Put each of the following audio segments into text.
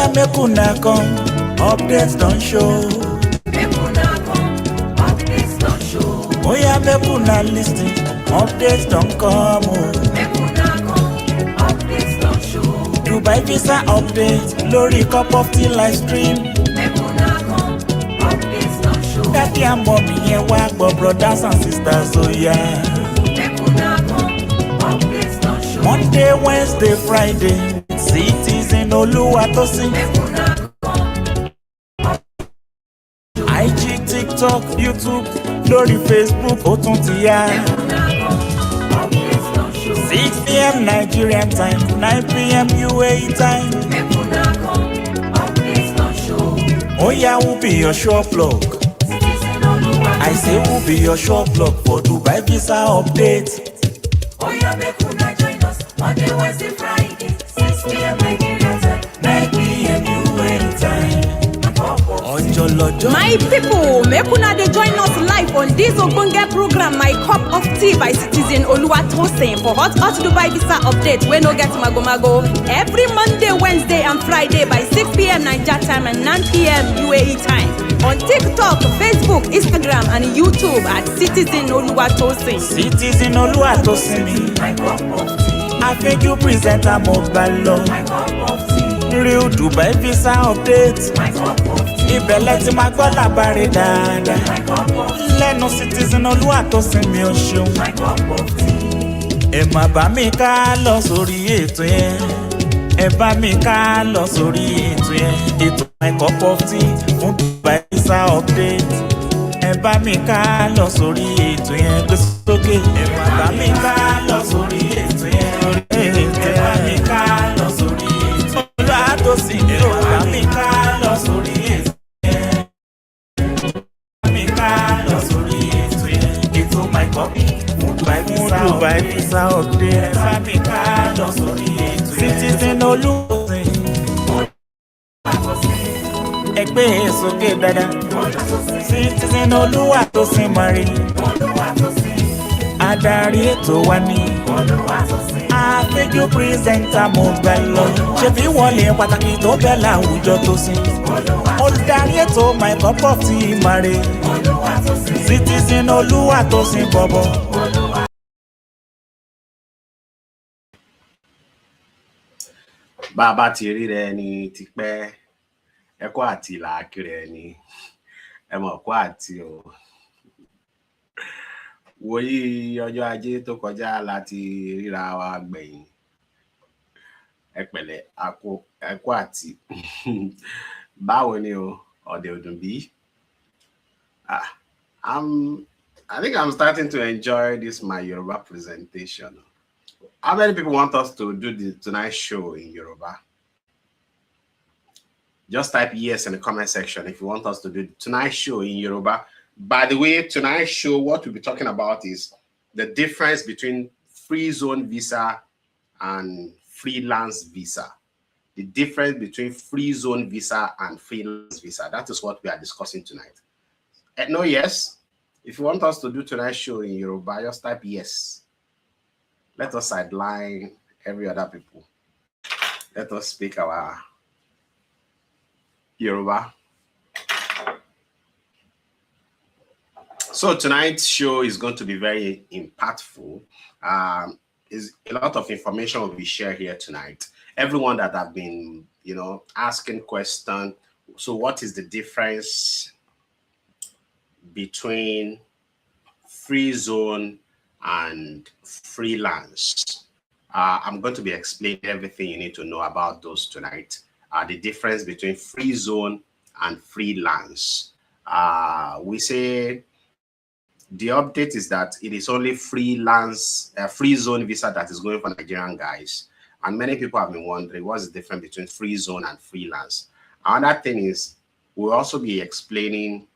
yeah, make una come, updates don't show. Make una come, updates don't show. Oh yeah, make una listen, updates don't come. Make una come, updates don't show. Dubai visa update, lórí cup of tea live stream. Make una come, updates don't show. Daddy and mommy yẹn wá gbọ́, brothers and sisters, oh yeah. Make una come, updates don't show. Monday, Wednesday, Friday, Citizen Oluwatosin. Make una come, IG, TikTok, YouTube, lórí Facebook, ó tún ti yá. make una come, updates don't show. 6 p.m. Nigerian time, 9 p.m. UAE time. Make una come, updates don't show. Oh yeah, who be your sure plug? Citizen Oluwa. I say who be your sure plug for Dubai visa update? Oh yeah, make una join us Monday, Wednesday, Friday, 6 p.m. Nigeria time, 9 p.m. UAE time. Ọjọ́ lọ́jọ́. My people, make una dey join us live on this ogbonge program, My Cup of Tea by Citizen Oluwatosin, for hot Dubai visa update wey no get mago. Every Monday, Wednesday and Friday by 6 p.m. Nigeria time and 9 p.m. UAE time. On TikTok, Facebook, Instagram and YouTube at Citizen Oluwatosin. Citizen Oluwatosin mi. My cup of tea, Afẹ́jú presenter mo gbà lọ. my cup of tea, Real Dubai visa update. my cup of tea, Ibẹ̀lẹ̀ tí máa gbọ́ làbárí dáadáa. my cup of tea, Lẹ́nu Citizen Oluwatosin mi ò ṣeun. my cup of tea. Ẹ má bá mi ká lọ sórí ètò yẹn. Ẹ bá mi ká lọ sórí ètò yẹn. Ètò My Cup of Tea fún Dubai visa update. Ẹ bá mi ká lọ sórí ètò yẹn gbé sókè. Ẹ má bá mi ká lọ sórí ètò yẹn. Ẹ bá mi ká lọ sórí ètò yẹn. Oluwatosin mi ò bá mi ká lọ sórí ètò yẹn. Bá mi ká lọ sórí ètò yẹn. Ètò My Cup fún Dubai visa update. Ẹ bá mi ká lọ sórí ètò yẹn. Citizen Oluwatosin. Ẹgbẹ́ sókè dáadáa. Citizen Oluwatosin mari. Adarí ètò wa ní. Afẹ́jú pírẹ́sẹ̀ntà mo gbà lọ. Ṣé fi wọlé pàtàkì tó bẹ́ẹ̀ láwùjọ tó sí? Olùdarí ètò My Cup of Tea mari. Citizen Oluwatosin bọ̀bọ̀. Bàbá ti rí rẹ ni tipẹ́ ẹ̀kọ́ àti làákìrẹ ni ẹ mọ̀ kó àti o. Wòyí ọjọ́ ajé tó kọjá láti ríra wa gbẹ̀yìn. Ẹ pẹ̀lẹ́ ẹ̀kọ́ àti báwo ni o ọ̀dẹ̀ ọdún bí? I think I'm starting to enjoy this my Yoruba presentation. How many people want us to do the tonight show in Yoruba? Just type yes in the comment section if you want us to do tonight's show in Yoruba. By the way, tonight's show, what we'll be talking about is the difference between free zone visa and freelance visa. The difference between free zone visa and freelance visa. That is what we are discussing tonight. No, yes. If you want us to do tonight's show in Yoruba, just type yes. Let us sideline every other people. Let us speak our Yoruba. So tonight's show is going to be very impactful. Is a lot of information will be shared here tonight. Everyone that have been, asking questions. So what is the difference between free zone and freelance? I'm going to be explaining everything you need to know about those tonight. The difference between free zone and freelance. We say the update is that it is only freelance, free zone visa that is going for Nigerian guys. And many people have been wondering what's the difference between free zone and freelance. Another thing is we'll also be explaining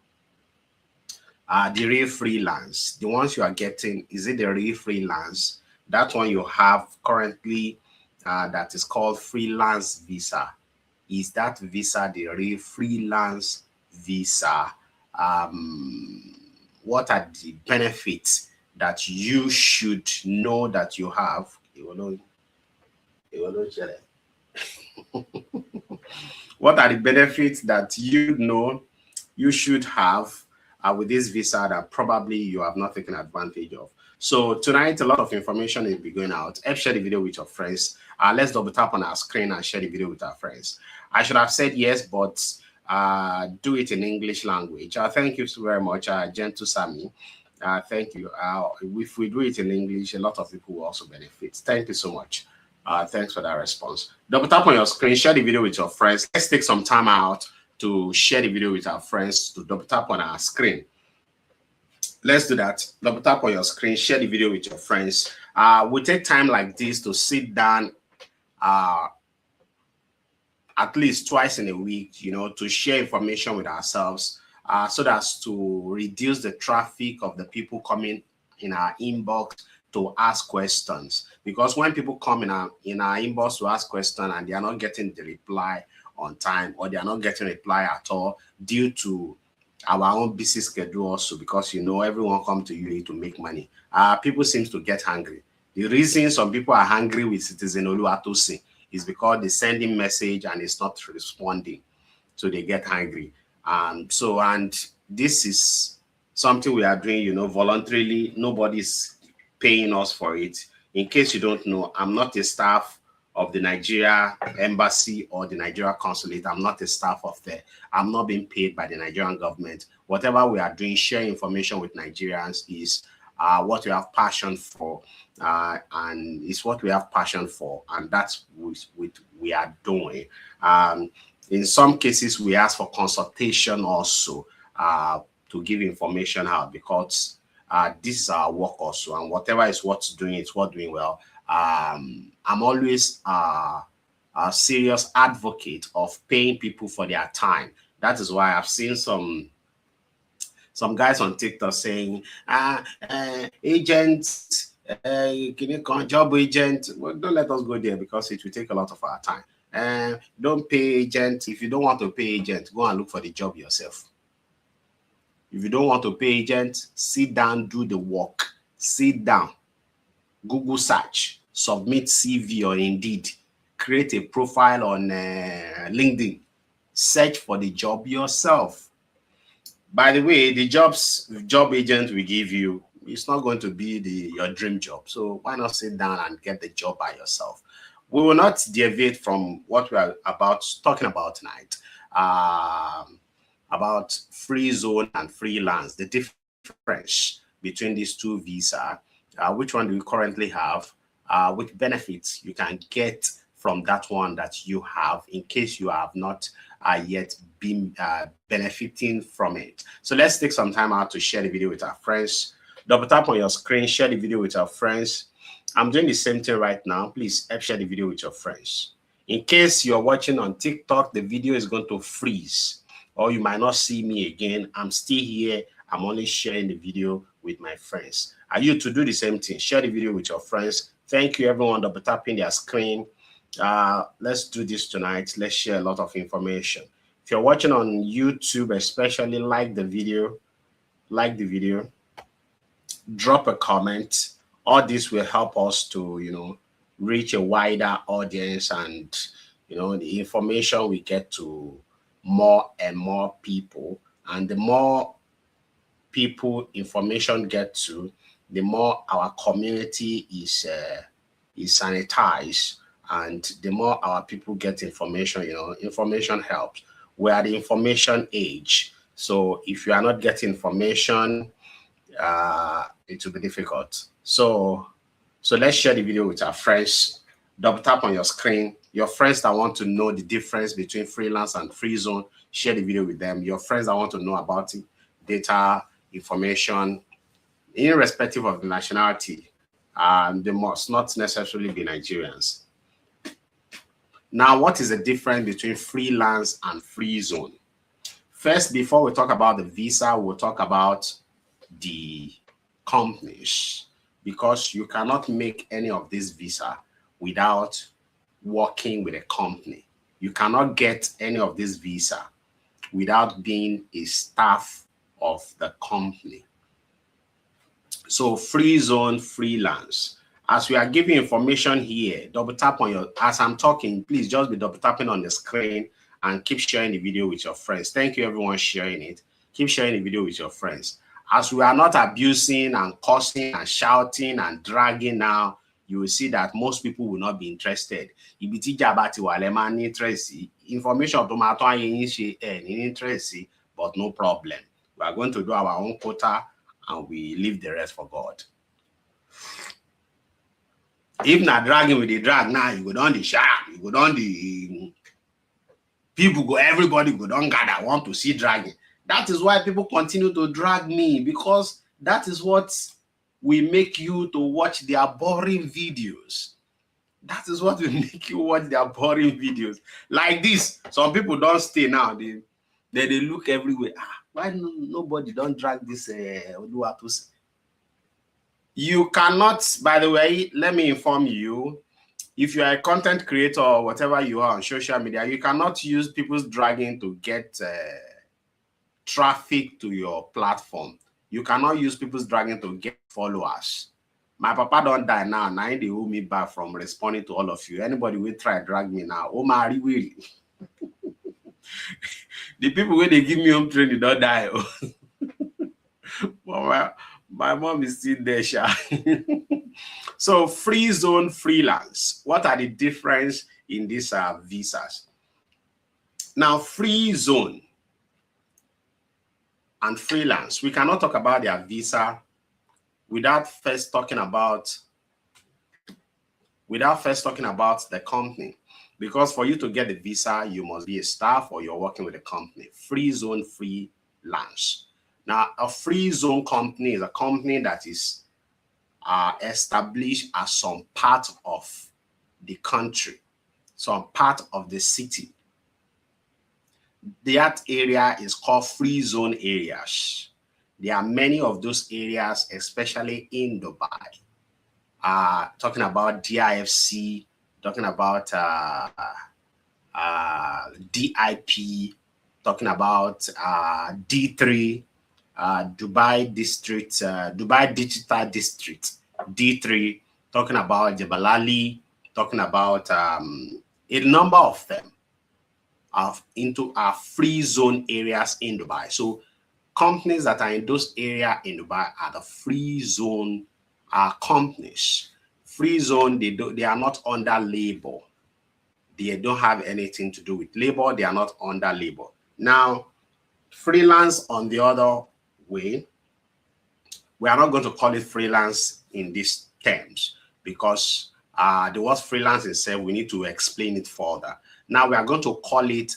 the real freelance. The ones you are getting, is it the real freelance? That one you have currently that is called freelance visa. Is that visa the real freelance visa? What are the benefits that you should know that you have? What are the benefits that you know you should have with this visa that probably you have not taken advantage of? So tonight, a lot of information will be going out. Share the video with your friends. Let's double tap on our screen and share the video with our friends. I should have said yes, but do it in English language. Thank you so very much, Gentle Sammy. Thank you. If we do it in English, a lot of people will also benefit. Thank you so much. Thanks for that response. Double tap on your screen, share the video with your friends. Let's take some time out to share the video with our friends, to double tap on our screen. Let's do that. Double tap on your screen, share the video with your friends. We take time like this to sit down at least twice in a week, you know, to share information with ourselves so that's to reduce the traffic of the people coming in our inbox to ask questions. Because when people come in our inbox to ask questions and they are not getting the reply on time, or they are not getting reply at all due to our own busy schedule also, because, you know, everyone come to you to make money. People seem to get hungry. The reason some people are hungry with Citizen Oluwatosin is because they send him message and it's not responding. So they get hungry. And this is something we are doing, you know, voluntarily. Nobody's paying us for it. In case you don't know, I'm not a staff of the Nigeria embassy or the Nigeria consulate. I'm not a staff of there. I'm not being paid by the Nigerian government. Whatever we are doing, sharing information with Nigerians is what we have passion for, and it's what we have passion for, and that's what we are doing. In some cases, we ask for consultation also to give information out, because this is our work also, and whatever is what's doing, it's what doing well. I'm always a serious advocate of paying people for their time. That is why I've seen some guys on TikTok saying, agent, can you call job agent? Well, don't let us go there, because it will take a lot of our time. Don't pay agent. If you don't want to pay agent, go and look for the job yourself. If you don't want to pay agent, sit down, do the work. Sit down. Google search, submit CV or Indeed, create a profile on LinkedIn, search for the job yourself. By the way, the job agent will give you, it's not going to be your dream job. So why not sit down and get the job by yourself? We will not deviate from what we are talking about tonight, about free zone and freelance, the difference between these two visas. Which one do you currently have? Which benefits you can get from that one that you have, in case you have not yet been benefiting from it. So let's take some time out to share the video with our friends. Double tap on your screen, share the video with our friends. I'm doing the same thing right now. Please share the video with your friends. In case you're watching on TikTok, the video is going to freeze, or you might not see me again. I'm still here. I'm only sharing the video with my friends. Are you to do the same thing? Share the video with your friends. Thank you, everyone, double tapping their screen. Let's do this tonight. Let's share a lot of information. If you're watching on YouTube, especially, like the video. Drop a comment. All this will help us to, you know, reach a wider audience, and, you know, the information we get to more and more people. And the more people information get to, the more our community is sanitized, and the more our people get information. You know, information helps. We are the information age. So if you are not getting information, it will be difficult. So let's share the video with our friends. Double tap on your screen. Your friends that want to know the difference between freelance and free zone, share the video with them. Your friends that want to know about it, data, information, irrespective of the nationality, they must not necessarily be Nigerians. Now, what is the difference between freelance and free zone? First, before we talk about the visa, we'll talk about the companies, because you cannot make any of this visa without working with a company. You cannot get any of this visa without being a staff of the company. So free zone, freelance. As we are giving information here, double tap on your, as I'm talking, please just be double tapping on the screen and keep sharing the video with your friends. Thank you, everyone, sharing it. Keep sharing the video with your friends. As we are not abusing and cursing and shouting and dragging now, you will see that most people will not be interested. Information interest, but no problem. We are going to do our own quota and we leave the rest for God. If not dragging with the drag now, you go down the sharp, you go down the people go, everybody go down gather, want to see dragging. That is why people continue to drag me, because that is what will make you to watch their boring videos. That is what will make you watch their boring videos. Like this, some people don't stay now. They look everywhere. Why nobody don't drag this Oluwatos? You cannot, by the way, let me inform you, if you are a content creator or whatever you are on social media, you cannot use people's dragging to get traffic to your platform. You cannot use people's dragging to get followers. My papa don't die now. Now they hold me back from responding to all of you. Anybody will try to drag me now. Oh my, will. The people when they give me home training don't die. But my mom is still there, Sha. So free zone, freelance. What are the difference in these visas? Now, free zone and freelance, we cannot talk about their visa without first talking about the company. Because for you to get the visa, you must be a staff or you're working with a company. Free zone, freelance. Now, a free zone company is a company that is established as some part of the country, some part of the city. That area is called free zone areas. There are many of those areas, especially in Dubai. Talking about DIFC, talking about DIP, talking about D3, Dubai District, Dubai Digital District, D3, talking about Jebel Ali, talking about a number of them into our free zone areas in Dubai. So companies that are in those areas in Dubai are the free zone companies. Free zone, they are not under labor. They don't have anything to do with labor. They are not under labor. Now, freelance on the other way, we are not going to call it freelance in these terms because the word freelance itself, we need to explain it further. Now we are going to call it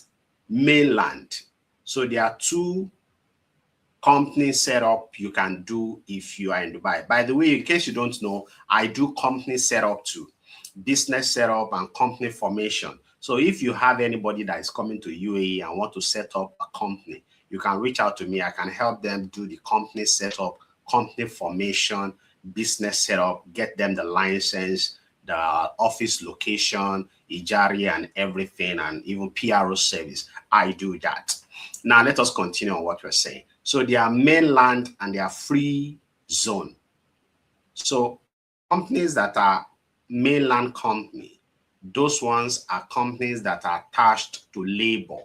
mainland. So there are two company setup you can do if you are in Dubai. By the way, in case you don't know, I do company setup too, business setup and company formation. So if you have anybody that is coming to UAE and want to set up a company, you can reach out to me. I can help them do the company setup, company formation, business setup, get them the license, the office location, Ijari and everything, and even PRO service. I do that. Now let us continue on what we're saying. So they are mainland and they are free zone. So companies that are mainland company, those ones are companies that are attached to labor.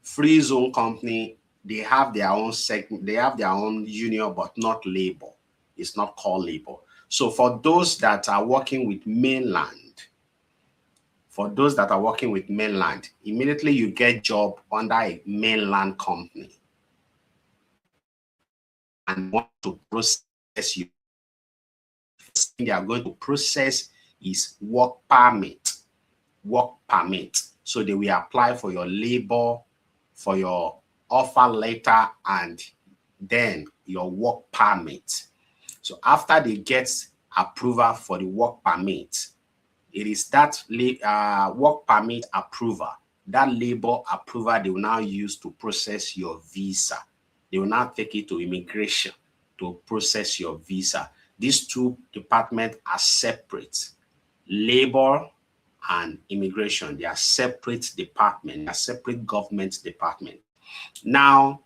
Free zone company, they have their own segment, they have their own union, but not labor. It's not called labor. So for those that are working with mainland, immediately you get job under a mainland company and want to process you. First thing they are going to process is work permit. Work permit. So they will apply for your labor, for your offer letter, and then your work permit. So after they get approval for the work permit, it is that work permit approval, that labor approval they will now use to process your visa. They will now take it to immigration to process your visa. These two departments are separate. Labor and immigration, they are separate departments, they are separate government departments. Now,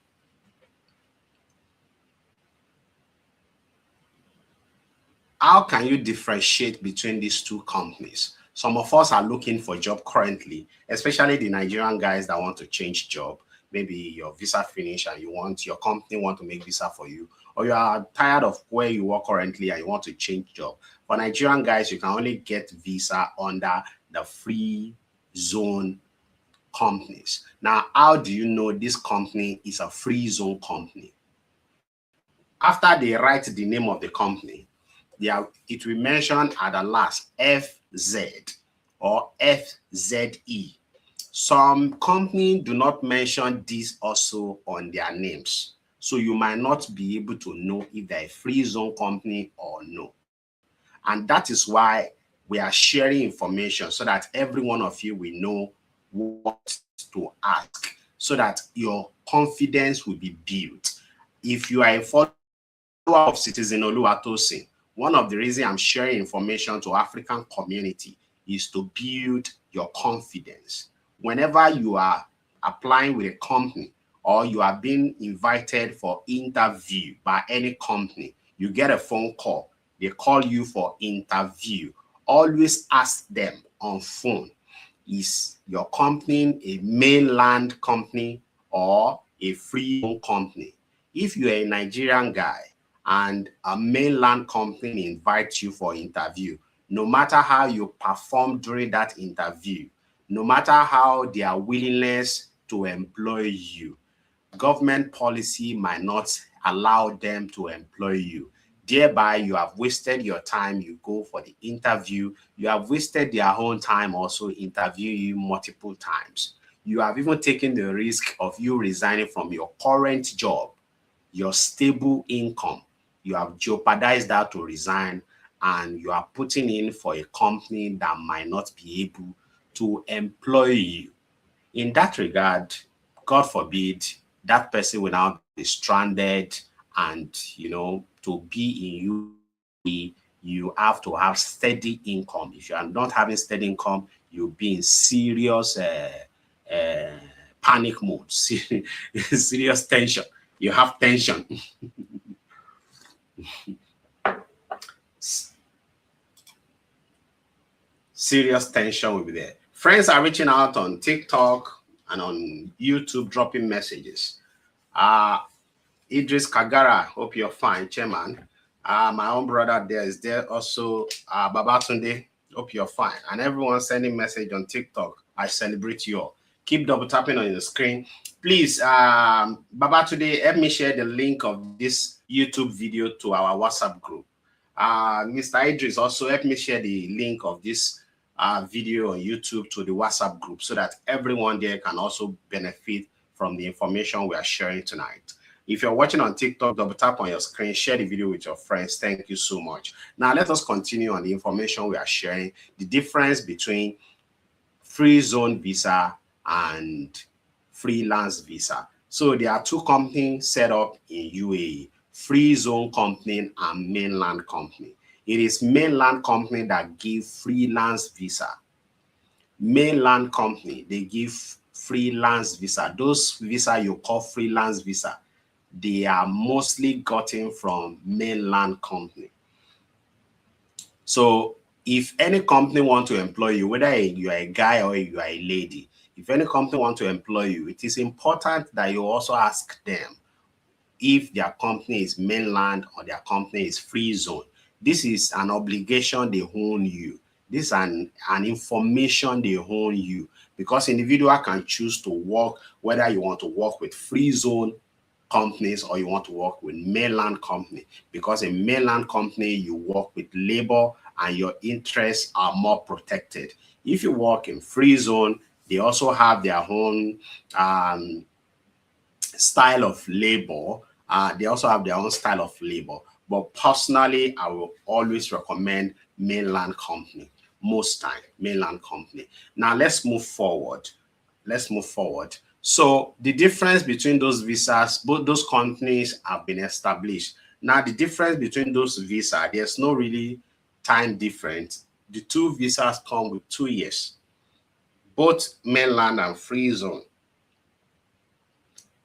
how can you differentiate between these two companies? Some of us are looking for a job currently, especially the Nigerian guys that want to change job. Maybe your visa finish and your company want to make visa for you, or you are tired of where you work currently and you want to change job. For Nigerian guys, you can only get visa under the free zone companies. Now, how do you know this company is a free zone company? After they write the name of the company, it will mention at the last FZ or FZE. Some companies do not mention this also on their names. So you might not be able to know if they're a free zone company or no. And that is why we are sharing information so that every one of you will know what to ask, so that your confidence will be built. If you are a follower of Citizen Oluwatosin, one of the reasons I'm sharing information to African community is to build your confidence. Whenever you are applying with a company or you are being invited for interview by any company, you get a phone call, they call you for interview. Always ask them on phone, is your company a mainland company or a free zone company? If you're a Nigerian guy and a mainland company invites you for interview, no matter how you perform during that interview, no matter how their willingness to employ you, government policy might not allow them to employ you. Thereby, you have wasted your time. You go for the interview. You have wasted their own time also interviewing you multiple times. You have even taken the risk of you resigning from your current job, your stable income. You have jeopardized that to resign, and you are putting in for a company that might not be able to employ you. In that regard, God forbid, that person will now be stranded, and to be in UAE, you have to have steady income. If you are not having steady income, you'll be in serious panic mode, serious tension. You have tension. Serious tension will be there. Friends are reaching out on TikTok and on YouTube, dropping messages. Idris Kagara, hope you're fine, Chairman. My own brother there is there also. Babatunde, hope you're fine. And everyone sending message on TikTok. I celebrate you all. Keep double tapping on your screen. Please, Babatunde, help me share the link of this YouTube video to our WhatsApp group. Mr. Idris, also help me share the link of this video on YouTube to the WhatsApp group so that everyone there can also benefit from the information we are sharing tonight. If you're watching on TikTok, double tap on your screen, share the video with your friends. Thank you so much. Now let us continue on the information we are sharing, the difference between free zone visa and freelance visa. So there are two companies set up in UAE, free zone company and mainland company. It is mainland company that give freelance visa. Mainland company, they give freelance visa. Those visa you call freelance visa, they are mostly gotten from mainland company. So if any company want to employ you, whether you are a guy or you are a lady, if any company want to employ you, it is important that you also ask them if their company is mainland or their company is free zone. This is an obligation they own you. This is an information they own you, because individual can choose to work, whether you want to work with free zone companies or you want to work with mainland company, because in mainland company you work with labor and your interests are more protected. If you work in free zone, they also have their own style of labor. They also have their own style of labor. But personally, I will always recommend mainland company. Most time, mainland company. Now let's move forward. So the difference between those visas, both those companies have been established. Now the difference between those visas, there's no really time difference. The two visas come with 2 years, both mainland and free zone.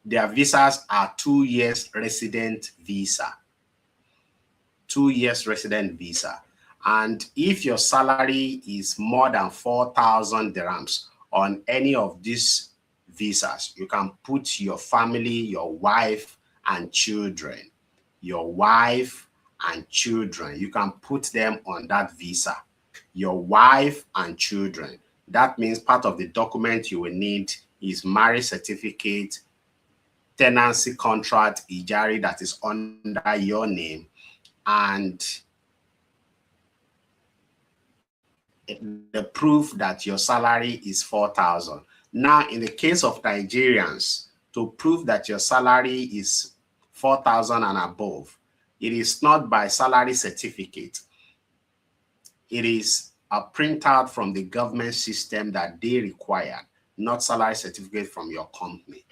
Their visas are 2 years resident visa. 2 years resident visa. And if your salary is more than 4,000 dirhams on any of these visas, you can put your family, your wife and children. Your wife and children, you can put them on that visa. Your wife and children. That means part of the document you will need is marriage certificate, tenancy contract, ijari that is under your name, and the proof that your salary is 4,000. Now, in the case of Nigerians, to prove that your salary is 4,000 and above, it is not by salary certificate. It is a printout from the government system that they require, not salary certificate from your company.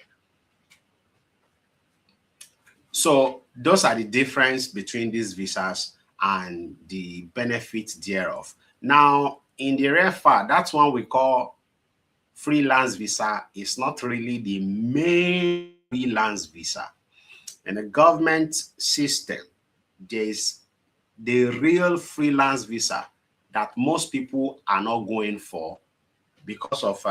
So those are the difference between these visas and the benefits thereof. Now, in the REFA, that's one we call freelance visa. It's not really the main freelance visa. In the government system, there's the real freelance visa that most people are not going for because of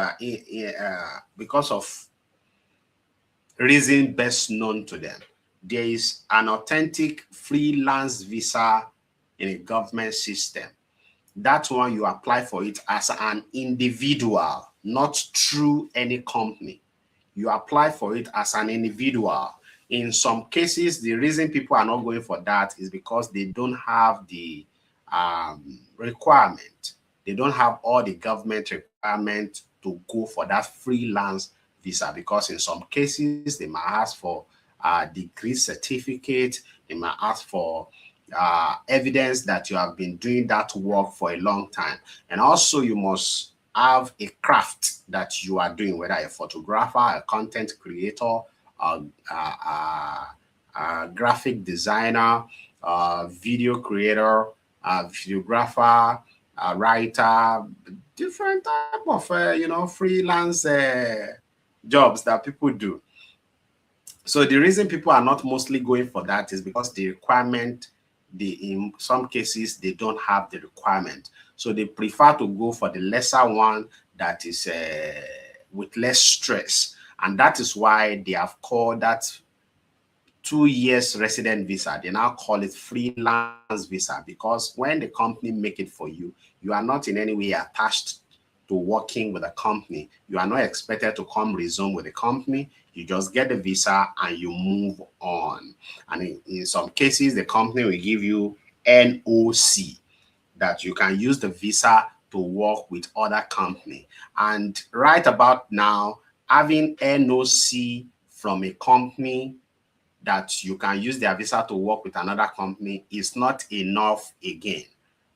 reason best known to them. There is an authentic freelance visa in a government system. That one, you apply for it as an individual, not through any company. You apply for it as an individual. In some cases, the reason people are not going for that is because they don't have the requirement. They don't have all the government requirement to go for that freelance visa, because in some cases, they might ask for a degree certificate, they might ask for evidence that you have been doing that work for a long time. And also you must have a craft that you are doing, whether a photographer, a content creator, a graphic designer, a video creator, a videographer, a writer, different type of freelance jobs that people do. So the reason people are not mostly going for that is because the requirement, in some cases, they don't have the requirement. So they prefer to go for the lesser one that is with less stress. And that is why they have called that 2 years resident visa. They now call it freelance visa, because when the company make it for you, you are not in any way attached to working with a company. You are not expected to come resume with a company. You just get the visa and you move on. And in some cases, the company will give you NOC, that you can use the visa to work with other company. And right about now, having NOC from a company that you can use their visa to work with another company is not enough again.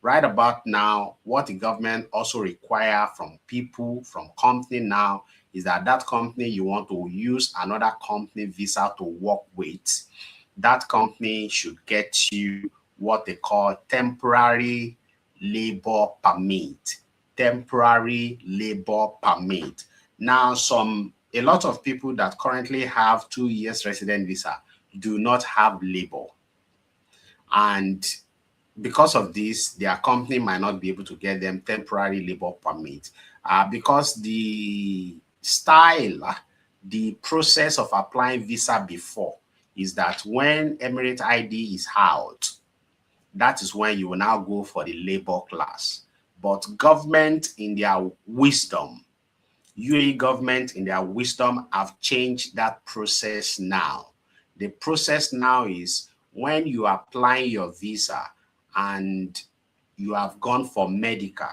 Right about now, what the government also require from people, from company now, is that that company you want to use another company visa to work with, that company should get you what they call temporary labor permit. Temporary labor permit. Now, a lot of people that currently have 2 years resident visa do not have labor. And because of this, their company might not be able to get them temporary labor permit because the style, the process of applying visa before is that when Emirate ID is out, that is when you will now go for the labor class. But government in their wisdom, UAE government in their wisdom have changed that process now. The process now is when you are applying your visa and you have gone for medical.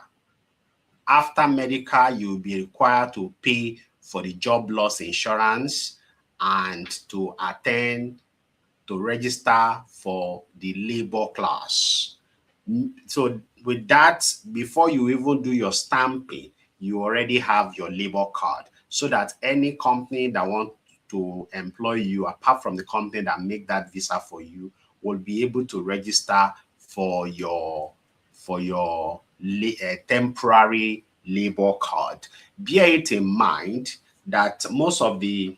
After medical, you'll be required to pay for the job loss insurance and to attend to register for the labor class. So with that, before you even do your stamping, you already have your labor card, so that any company that wants to employ you, apart from the company that make that visa for you, will be able to register for your temporary labor card. Bear it in mind that most of the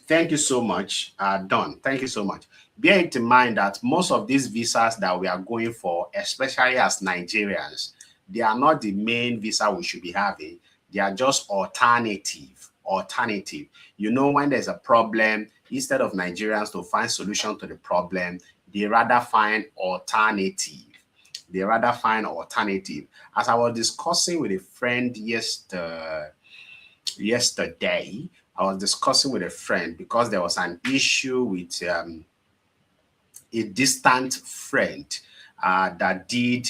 Thank you so much, Don. Thank you so much. Bear it in mind that most of these visas that we are going for, especially as Nigerians, they are not the main visa we should be having. They are just alternative. Alternative. You know, when there's a problem, instead of Nigerians to find solution to the problem, they rather find alternative. They rather find alternative. As I was discussing with a friend yesterday, I was discussing with a friend because there was an issue with a distant friend that did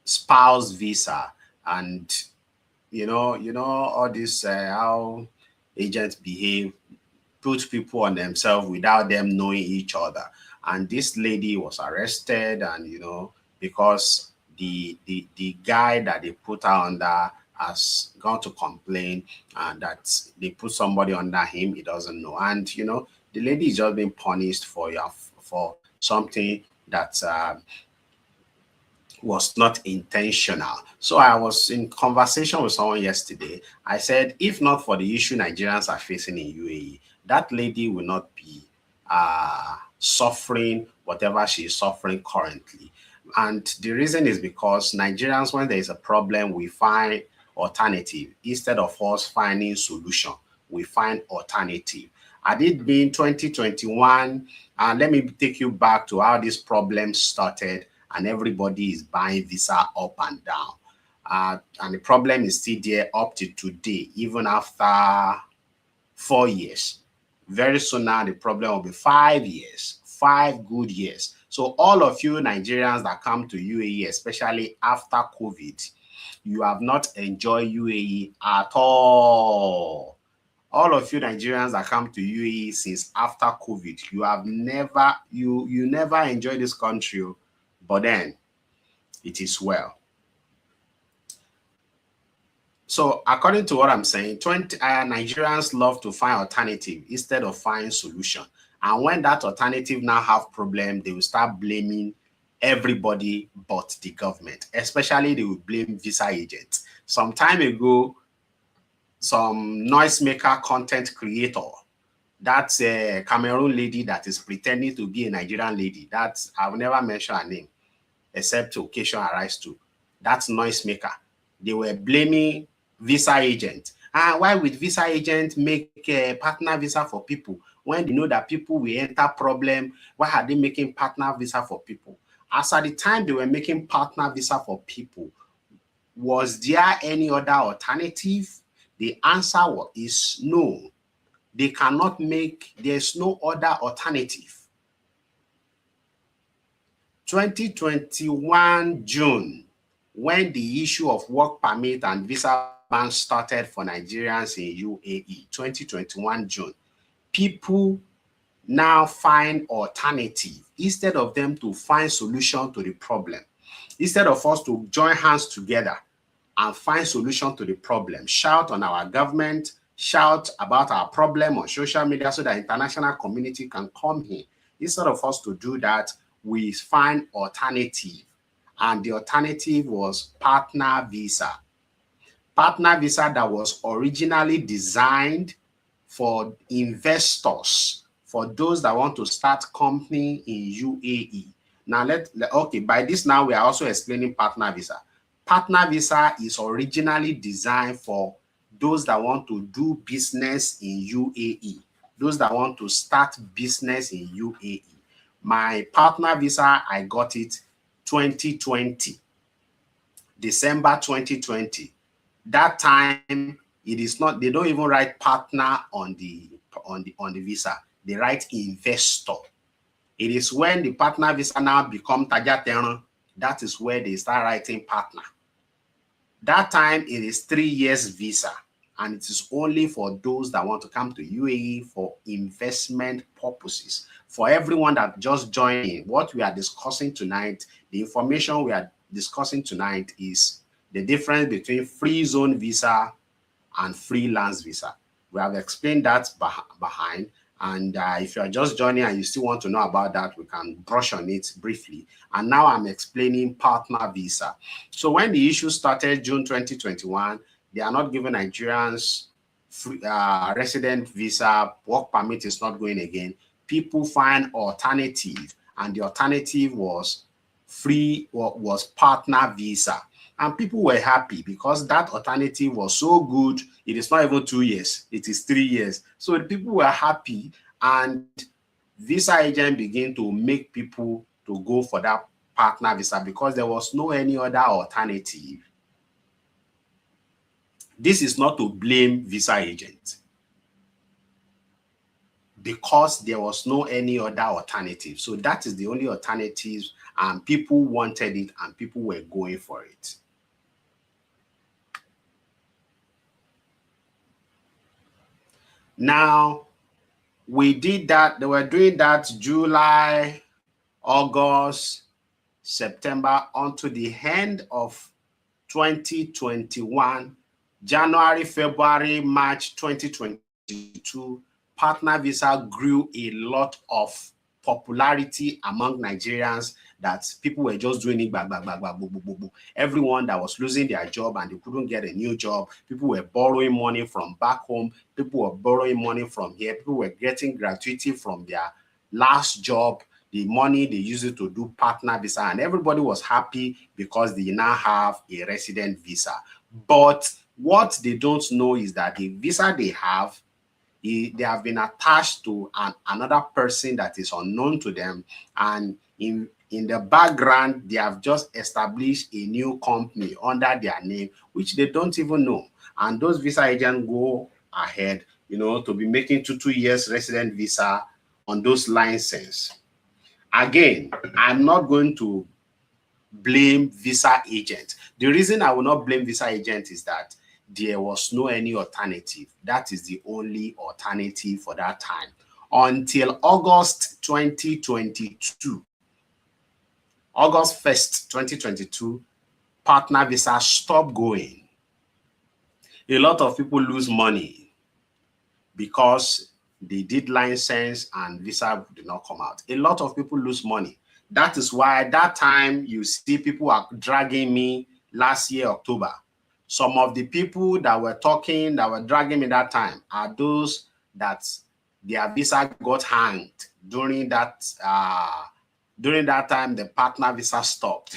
spouse visa, and you know all this how agents behave, put people on themselves without them knowing each other. And this lady was arrested, and because the guy that they put her under has gone to complain, and that they put somebody under him he doesn't know. And the lady is just being punished for something that was not intentional. So I was in conversation with someone yesterday. I said, if not for the issue Nigerians are facing in UAE, that lady will not be suffering whatever she is suffering currently. And the reason is because Nigerians, when there is a problem, we find alternative. Instead of us finding solution, we find alternative. Had it been 2021, and let me take you back to how this problem started, and everybody is buying visa up and down. And the problem is still there up to today, even after 4 years. Very soon now, the problem will be 5 years, 5 good years. So all of you Nigerians that come to UAE, especially after COVID, you have not enjoyed UAE at all. All of you Nigerians that come to UAE since after COVID, you have never, you never enjoyed this country, but then it is well. So according to what I'm saying, Nigerians love to find alternative instead of find solution. And when that alternative now have problem, they will start blaming everybody but the government. Especially they will blame visa agents. Some time ago, some noisemaker content creator, that's a Cameroon lady that is pretending to be a Nigerian lady. That's, I will never mention her name, except to occasion arise to. That's noisemaker. They were blaming visa agent. And why would visa agent make a partner visa for people when they know that people will enter problem? Why are they making partner visa for people? As at the time they were making partner visa for people, was there any other alternative? The answer is no. They cannot make, there's no other alternative. 2021 June, when the issue of work permit and visa ban started for Nigerians in UAE, 2021 June, people now find alternative instead of them to find solution to the problem. Instead of us to join hands together and find solution to the problem, shout on our government, shout about our problem on social media so that international community can come here. Instead of us to do that, we find alternative. And the alternative was partner visa. Partner visa that was originally designed for investors, for those that want to start company in UAE. Now, okay, by this now we are also explaining partner visa. Partner visa is originally designed for those that want to do business in UAE, those that want to start business in UAE. My partner visa, I got it 2020, December 2020. That time, it is not, they don't even write partner on the visa. They write investor. It is when the partner visa now become Tajateran, that is where they start writing partner. That time, it is 3 years visa, and it is only for those that want to come to UAE for investment purposes. For everyone that just joined in, what we are discussing tonight, the information we are discussing tonight is the difference between free zone visa and freelance visa. We have explained that behind. And if you are just joining and you still want to know about that, we can brush on it briefly. And now I'm explaining partner visa. So when the issue started June 2021, they are not giving Nigerians resident visa, work permit is not going again, people find alternative, and the alternative was partner visa. And people were happy because that alternative was so good. It is not even 2 years, it is 3 years. So the people were happy, and visa agent began to make people to go for that partner visa because there was no any other alternative. This is not to blame visa agent, because there was no any other alternative. So that is the only alternative, and people wanted it and people were going for it. Now, we did that. They were doing that July, August, September, until the end of 2021, January, February, March 2022, partner visa grew a lot of popularity among Nigerians, that people were just doing it. Everyone that was losing their job and they couldn't get a new job, people were borrowing money from back home, people were borrowing money from here, people were getting gratuity from their last job, the money they used it to do partner visa, and everybody was happy because they now have a resident visa. But what they don't know is that the visa they have have been attached to another person that is unknown to them, and in the background they have just established a new company under their name, which they don't even know. And those visa agents go ahead, to be making 2 years resident visa on those licenses. Again, I'm not going to blame visa agent. The reason I will not blame visa agent is that there was no any alternative. That is the only alternative for that time. Until August 2022. August 1st, 2022, partner visa stopped going. A lot of people lose money because they did license and visa did not come out. A lot of people lose money. That is why at that time you see people are dragging me last year, October. Some of the people that were talking, that were dragging me that time, are those that their visa got hanged during that time. The partner visa stopped.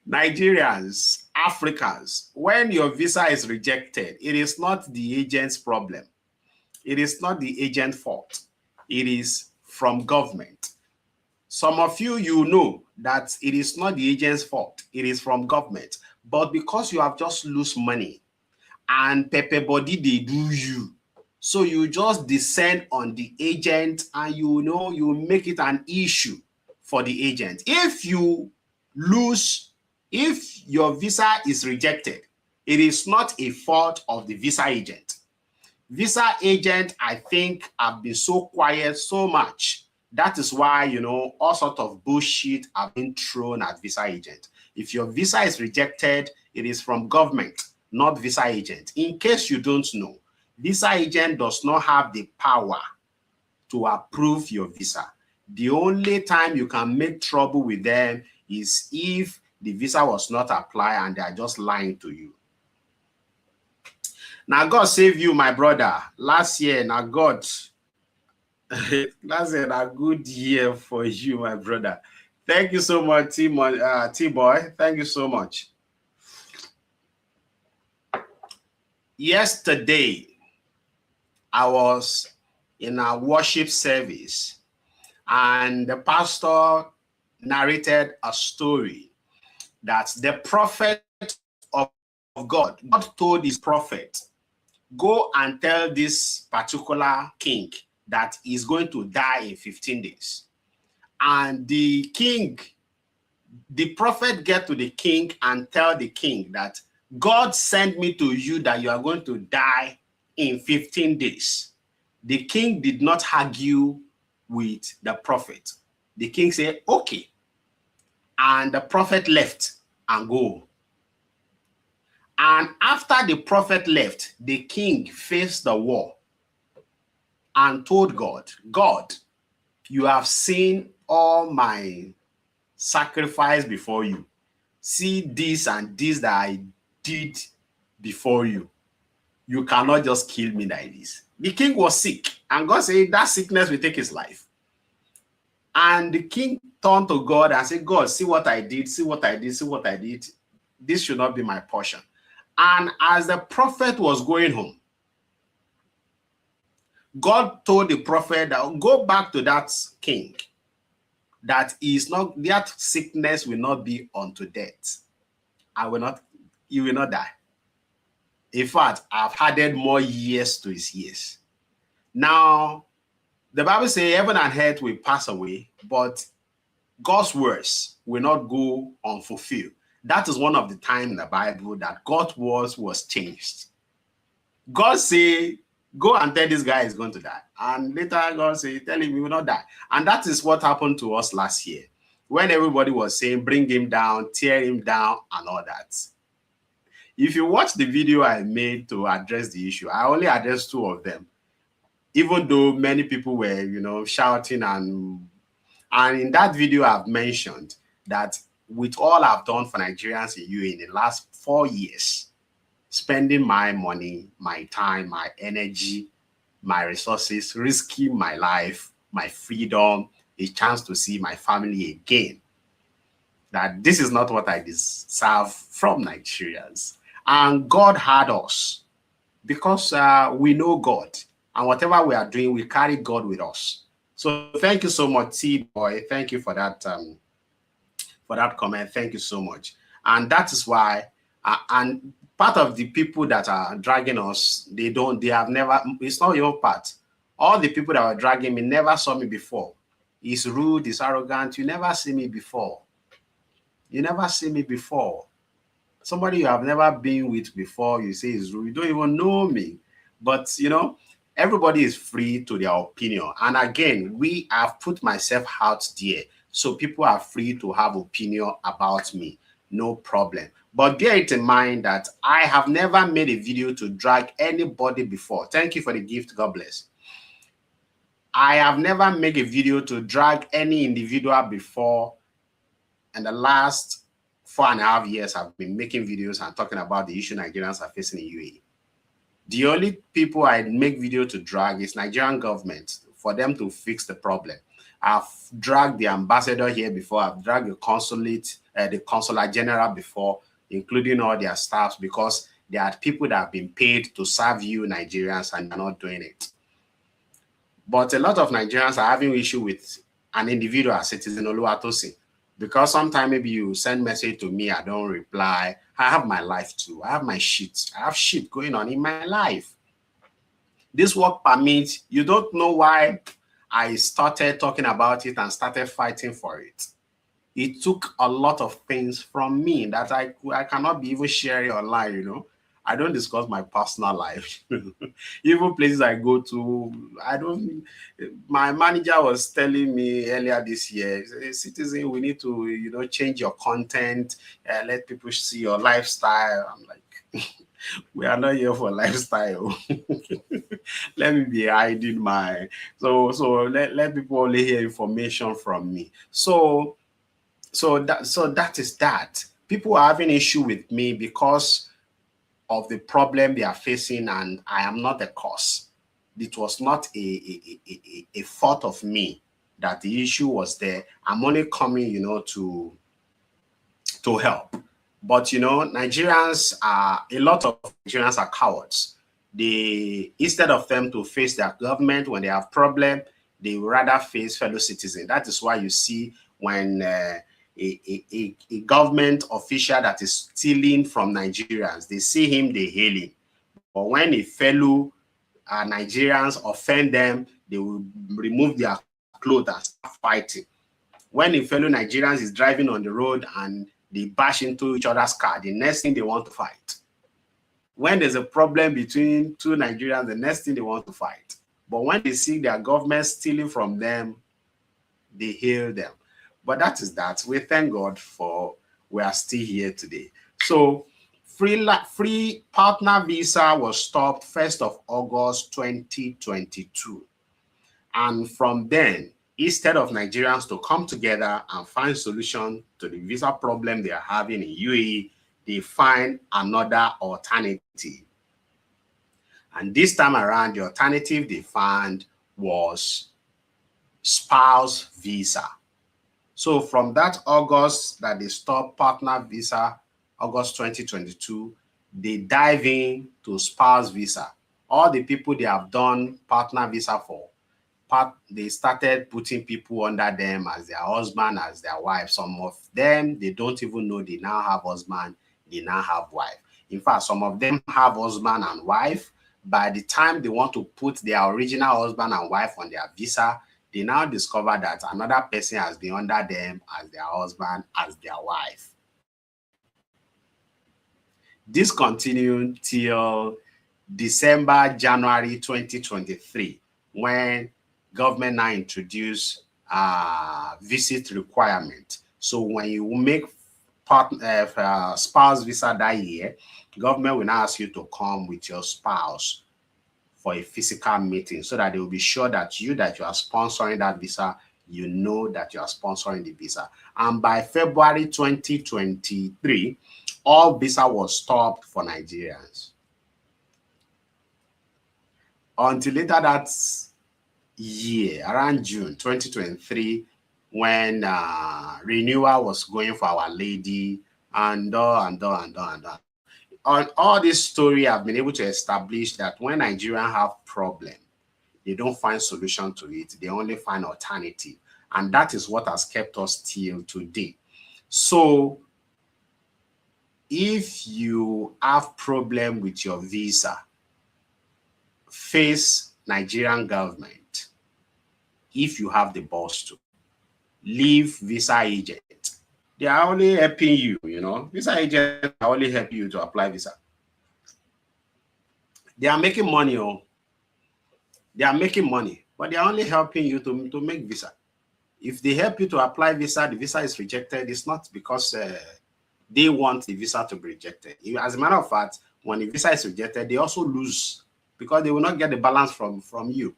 Nigerians, Africans, when your visa is rejected, it is not the agent's problem. It is not the agent's fault. It is from government. Some of you know that it is not the agent's fault. It is from government. But because you have just lose money and pepper body, they do you. So you just descend on the agent, and you make it an issue for the agent. If your visa is rejected, it is not a fault of the visa agent. Visa agent, I think, have been so quiet so much. That is why, all sorts of bullshit have been thrown at visa agent. If your visa is rejected, it is from government, not visa agent. In case you don't know, visa agent does not have the power to approve your visa. The only time you can make trouble with them is if the visa was not applied and they are just lying to you. Now, God save you, my brother. Last year, now God... That's a good year for you, my brother. Thank you so much, T-Boy. Thank you so much. Yesterday, I was in a worship service, and the pastor narrated a story that the prophet of God told his prophet, go and tell this particular king that is going to die in 15 days. And the prophet get to the king and tell the king that God sent me to you that you are going to die in 15 days. The king did not argue with the prophet. The king said, okay. And the prophet left and go. And after the prophet left, the king faced the wall and told God, God, you have seen all my sacrifice before you. See this and this that I did before you. You cannot just kill me like this. The king was sick, and God said that sickness will take his life. And the king turned to God and said, God, see what I did, see what I did, see what I did. This should not be my portion. And as the prophet was going home, God told the prophet that go back to that king, that that sickness will not be unto death. You will not die. In fact, I've added more years to his years. Now, the Bible says heaven and earth will pass away, but God's words will not go unfulfilled. That is one of the times in the Bible that God's words was changed. God say, go and tell this guy is going to die. And later God say, tell him he will not die. And that is what happened to us last year, when everybody was saying, bring him down, tear him down, and all that. If you watch the video I made to address the issue, I only addressed 2 of them, even though many people were, shouting. And in that video, I've mentioned that with all I've done for Nigerians in UAE in the last 4 years, spending my money, my time, my energy, my resources, risking my life, my freedom, a chance to see my family again, that this is not what I deserve from Nigerians. And God had us because we know God, and whatever we are doing, we carry God with us. So thank you so much, T-Boy. Thank you for that comment. Thank you so much. And that is why, and part of the people that are dragging us, it's not your part. All the people that were dragging me never saw me before. He's rude, he's arrogant. You never see me before. You never see me before. Somebody you have never been with before, you say is rude. You don't even know me. But, everybody is free to their opinion. And again, we have put myself out there, so people are free to have opinion about me. No problem. But bear it in mind that I have never made a video to drag anybody before. Thank you for the gift. God bless. I have never made a video to drag any individual before. In the last 4.5 years, I've been making videos and talking about the issue Nigerians are facing in UAE. The only people I make video to drag is Nigerian government, for them to fix the problem. I've dragged the ambassador here before. I've dragged the consulate, the consular general before, including all their staffs, because there are people that have been paid to serve you Nigerians and they're not doing it. But a lot of Nigerians are having issue with an individual, Citizen Oluwatosin, because sometimes maybe you send message to me, I don't reply. I have my life too. I have my shit. I have shit going on in my life. This work permit, you don't know why I started talking about it and started fighting for it. It took a lot of things from me that I cannot be even sharing online, I don't discuss my personal life. Even places I go to, my manager was telling me earlier this year, Citizen, we need to, change your content, let people see your lifestyle. I'm like, we are not here for lifestyle. Let me be hiding so let people only hear information from me. So that is that. People are having issue with me because of the problem they are facing, and I am not the cause. It was not a fault of me that the issue was there. I'm only coming, to help. But Nigerians a lot of Nigerians are cowards. Instead of them to face their government when they have problem, they would rather face fellow citizens. That is why you see when a government official that is stealing from Nigerians, they see him, they hail him. But when a fellow Nigerians offend them, they will remove their clothes and start fighting. When a fellow Nigerians is driving on the road and they bash into each other's car, the next thing they want to fight. When there's a problem between 2 Nigerians, the next thing they want to fight. But when they see their government stealing from them, they hail them. But that is that. We thank God we are still here today. So free partner visa was stopped 1st of August 2022. And from then, instead of Nigerians to come together and find solution to the visa problem they are having in UAE, they find another alternative. And this time around, the alternative they found was spouse visa. So from that August that they stopped partner visa, August 2022, they dive in to spouse visa. All the people they have done partner visa for, they started putting people under them as their husband, as their wife. Some of them, they don't even know they now have husband, they now have wife. In fact, some of them have husband and wife. By the time they want to put their original husband and wife on their visa, they now discover that another person has been under them as their husband, as their wife. This continued till December, January 2023, when government now introduced visit requirement. So when you make spouse visa that year, government will now ask you to come with your spouse for a physical meeting so that they will be sure that you are sponsoring that visa, you know that you are sponsoring the visa. And by February 2023, all visa was stopped for Nigerians. Until later that year, around June 2023, when renewal was going for Our Lady and on all this story, I've been able to establish that when Nigerians have problem, they don't find solution to it. They only find alternative. And that is what has kept us till today. So if you have problem with your visa, face Nigerian government. If you have the balls to, leave visa agent. They are only helping you, you know. Visa agents are only helping you to apply visa. They are making money, oh. They are making money, but they are only helping you to make visa. If they help you to apply visa, the visa is rejected. It's not because they want the visa to be rejected. As a matter of fact, when the visa is rejected, they also lose because they will not get the balance from you.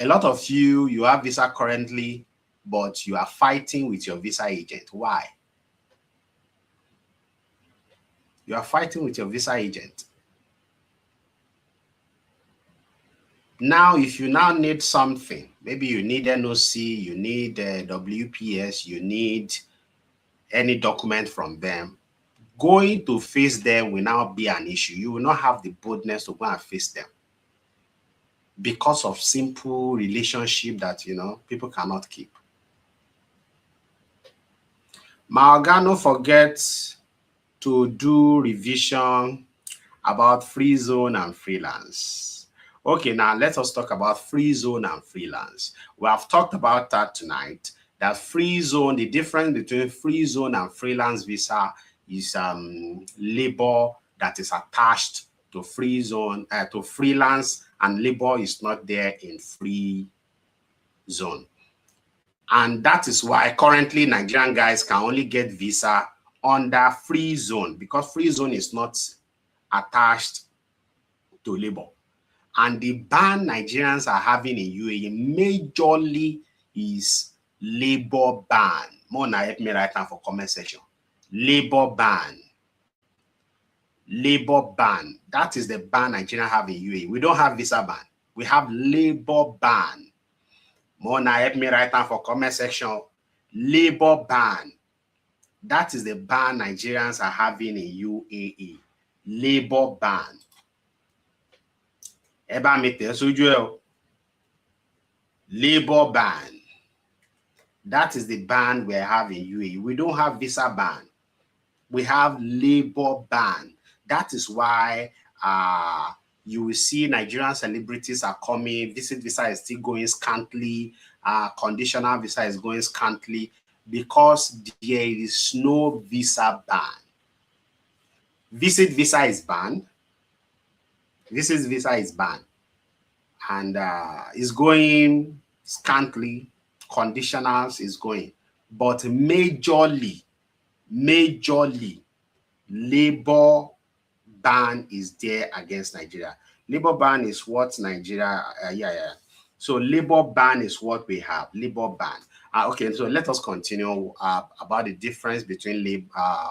A lot of you have visa currently, but you are fighting with your visa agent. Why? You are fighting with your visa agent. Now, if you now need something, maybe you need NOC, you need WPS, you need any document from them, going to face them will now be an issue. You will not have the boldness to go and face them because of simple relationship that, you know, people cannot keep. Maorgano forgets to do revision about free zone and freelance. Okay, now let us talk about free zone and freelance. We have talked about that tonight, that free zone, the difference between free zone and freelance visa is labor that is attached to free zone, to freelance, and labor is not there in free zone. And that is why currently Nigerian guys can only get visa under free zone because free zone is not attached to labor. And the ban Nigerians are having in UAE majorly is labor ban. Mona, help me right now for comment section. Labor ban. Labor ban. That is the ban Nigerians have in UAE. We don't have visa ban. We have labor ban. Mona, help me right now for comment section. Labor ban. That is the ban Nigerians are having in UAE. Labor ban. Labor ban. That is the ban we have in UAE. We don't have visa ban. We have labor ban. That is why you will see Nigerian celebrities are coming. Visit visa is still going scantily. Conditional visa is going scantily because there is no visa ban. Visit visa is banned. Visit visa is banned. And is going scantily. Conditionals is going. But majorly, labor ban is there against Nigeria. Labor ban is what Nigeria, So labor ban is what we have, labor ban. Okay, so let us continue about the difference between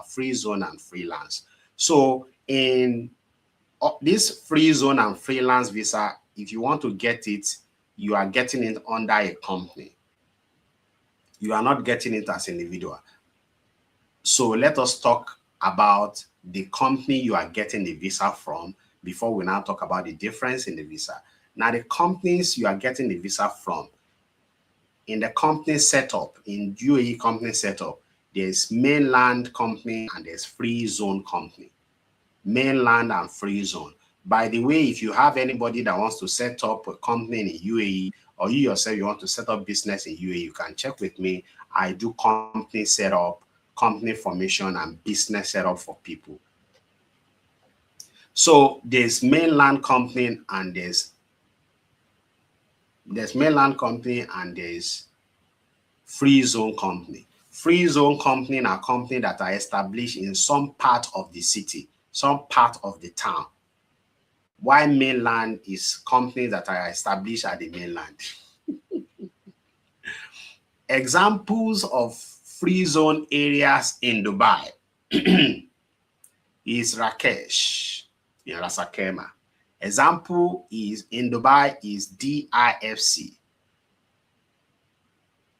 free zone and freelance. So in this free zone and freelance visa, if you want to get it, you are getting it under a company. You are not getting it as an individual. So let us talk about the company you are getting the visa from before we now talk about the difference in the visa. Now, the companies you are getting the visa from, in the company setup, in UAE company setup, there's mainland company and there's free zone company. Mainland and free zone. By the way, if you have anybody that wants to set up a company in UAE, or you yourself, you want to set up business in UAE, you can check with me. I do company setup, company formation, and business setup for people. So there's mainland company and there's mainland company and there's free zone company. Free zone company are company that are established in some part of the city, some part of the town. While mainland is companies that are established at the mainland. Examples of free zone areas in Dubai is Rakesh in Ras Al Khaimah. Example is in Dubai is DIFC.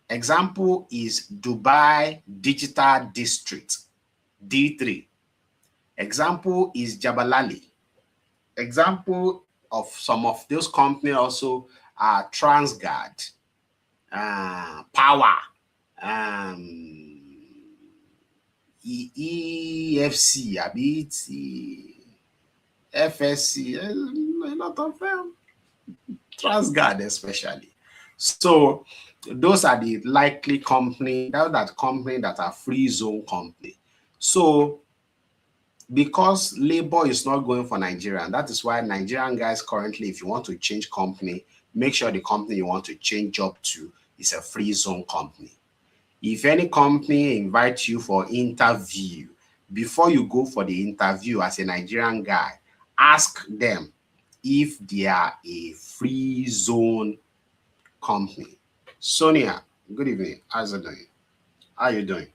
Example is Dubai Digital District, D3. Example is Jabal Ali. Example of some of those companies also are Transguard, Power, EFC, FSC, a lot of them, Transguard especially. So those are the likely company, that company that are free zone company. So because labor is not going for Nigerian, that is why Nigerian guys currently, if you want to change company, make sure the company you want to change job to is a free zone company. If any company invites you for interview, before you go for the interview as a Nigerian guy, ask them if they are a free zone company. Sonia, good evening. How's it doing? How are you doing?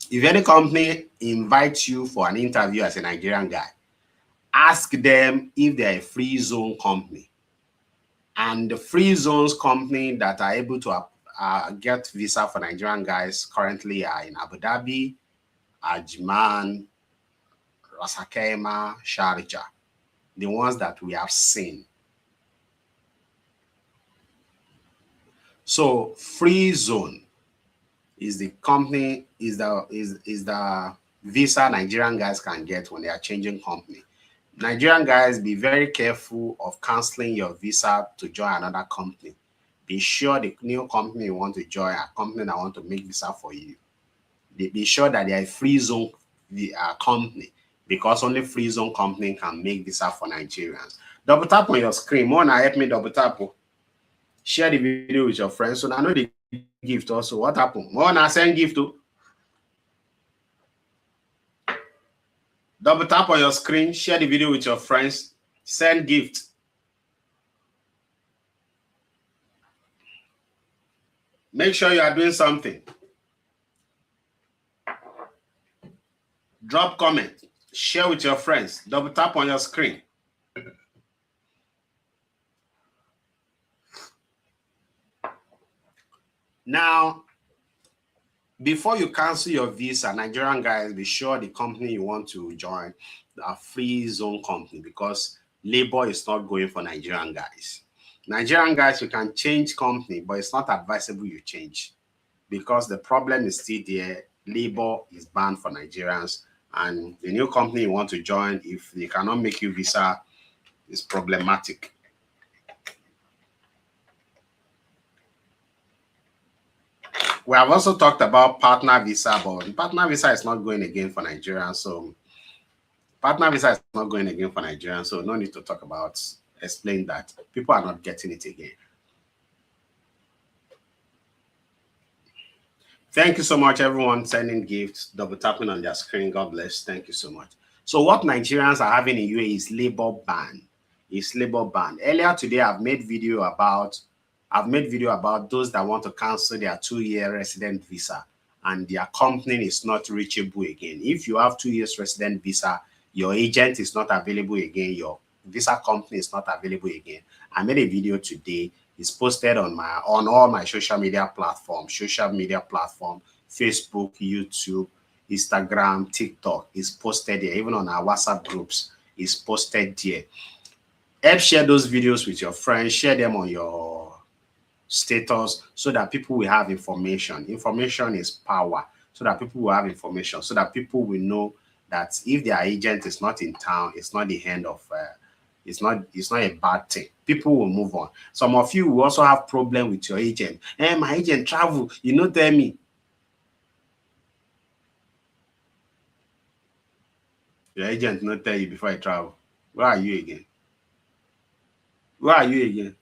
If any company invites you for an interview as a Nigerian guy, ask them if they're a free zone company. And the free zones company that are able to get visa for Nigerian guys currently are in Abu Dhabi, Ajman, Ras Al Khaimah, Sharjah, the ones that we have seen. So free zone is the company, is the visa Nigerian guys can get when they are changing company. Nigerian guys, be very careful of canceling your visa to join another company. Be sure the new company you want to join, a company that want to make visa for you, be sure that they are a free zone company, because only free zone company can make visa for Nigerians. Double tap on your screen. Mona, help me double tap. Share the video with your friends. So I know the gift also. What happened? Mona, send gift to. Double tap on your screen, share the video with your friends, send gift. Make sure you are doing something. Drop comment, share with your friends, double tap on your screen. Now, before you cancel your visa, Nigerian guys, be sure the company you want to join a free zone company, because labor is not going for Nigerian guys. Nigerian guys, you can change company, but it's not advisable you change, because the problem is still there. Labor is banned for Nigerians, and the new company you want to join, if they cannot make you visa, is problematic. We have also talked about partner visa, but partner visa is not going again for Nigerians. So partner visa is not going again for Nigerians. So no need to talk about, explain that. People are not getting it again. Thank you so much, everyone sending gifts, double tapping on their screen. God bless. Thank you so much. So what Nigerians are having in UAE is labor ban. It's labor ban. Earlier today, I've made video about I've made video about those that want to cancel their 2-year resident visa and their company is not reachable again. If you have 2 years resident visa, your agent is not available again, your visa company is not available again. I made a video today. It's posted on all my social media platforms, Facebook, YouTube, Instagram, TikTok. It's posted there. Even on our WhatsApp groups, it's posted there. Help share those videos with your friends, share them on your status so that people will have information. Information is power, so that people will have information, so that people will know that if their agent is not in town, it's not the end of it's not a bad thing. People will move on. Some of you will also have problem with your agent. My agent travel, you know, tell me. Your agent not tell you before I travel. Where are you again? Where are you again?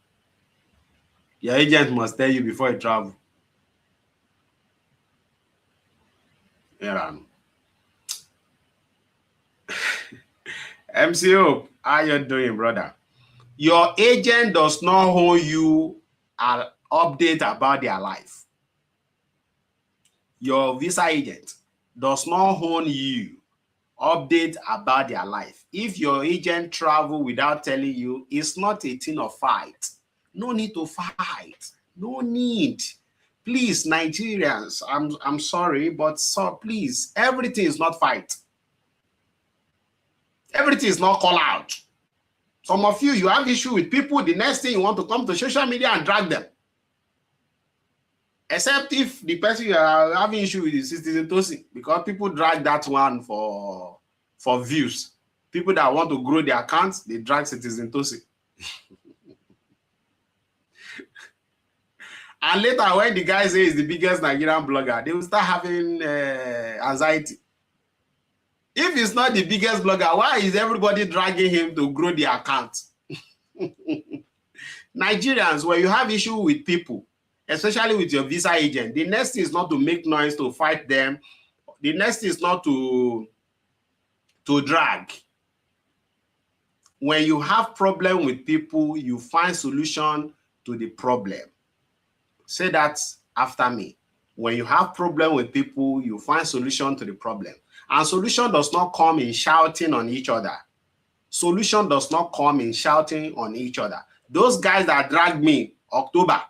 Your agent must tell you before you travel. Yeah. MCO, how you doing, brother? Your agent does not hold you an update about their life. Your visa agent does not hold you update about their life. If your agent travel without telling you, it's not a thing of fight. No need to fight. No need. Please, Nigerians, I'm sorry, but please, everything is not fight. Everything is not call out. Some of you have issue with people. The next thing you want to come to social media and drag them. Except if the person you are having issue with is Citizen Tosi, because people drag that one for views. People that want to grow their accounts, they drag Citizen Tosi. And later, when the guy says he's the biggest Nigerian blogger, they will start having anxiety. If he's not the biggest blogger, why is everybody dragging him to grow their account? Nigerians, when you have issue with people, especially with your visa agent, the next thing is not to make noise to fight them. The next thing is not to drag. When you have problem with people, you find solution to the problem. Say that after me. When you have problem with people, you find solution to the problem. And solution does not come in shouting on each other. Solution does not come in shouting on each other. Those guys that dragged me October,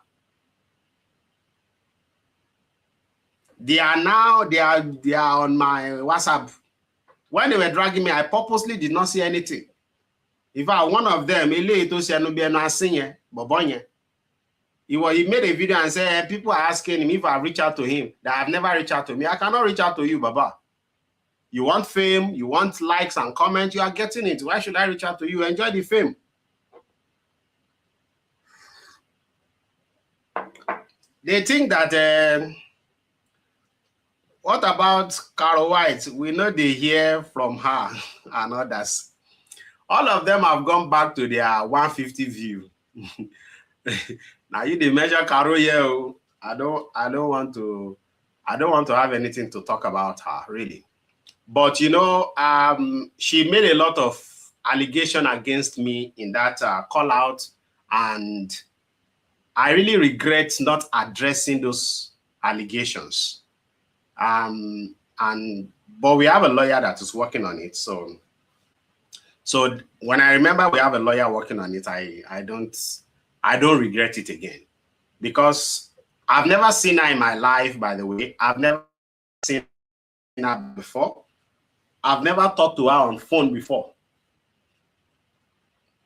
they are on my WhatsApp. When they were dragging me, I purposely did not see anything. In fact, one of them, he made a video and said, people are asking him if I reach out to him, that I've never reached out to me. I cannot reach out to you, Baba. You want fame, you want likes and comments, you are getting it. Why should I reach out to you? Enjoy the fame. They think that, what about Carol White? We know they hear from her and others. All of them have gone back to their 150 view. Now you dey measure Carol here. I don't want to have anything to talk about her, really. But you know, she made a lot of allegation against me in that call out, and I really regret not addressing those allegations. But we have a lawyer that is working on it. So when I remember we have a lawyer working on it, I don't regret it again, because I've never seen her in my life, by the way. I've never seen her before. I've never talked to her on phone before.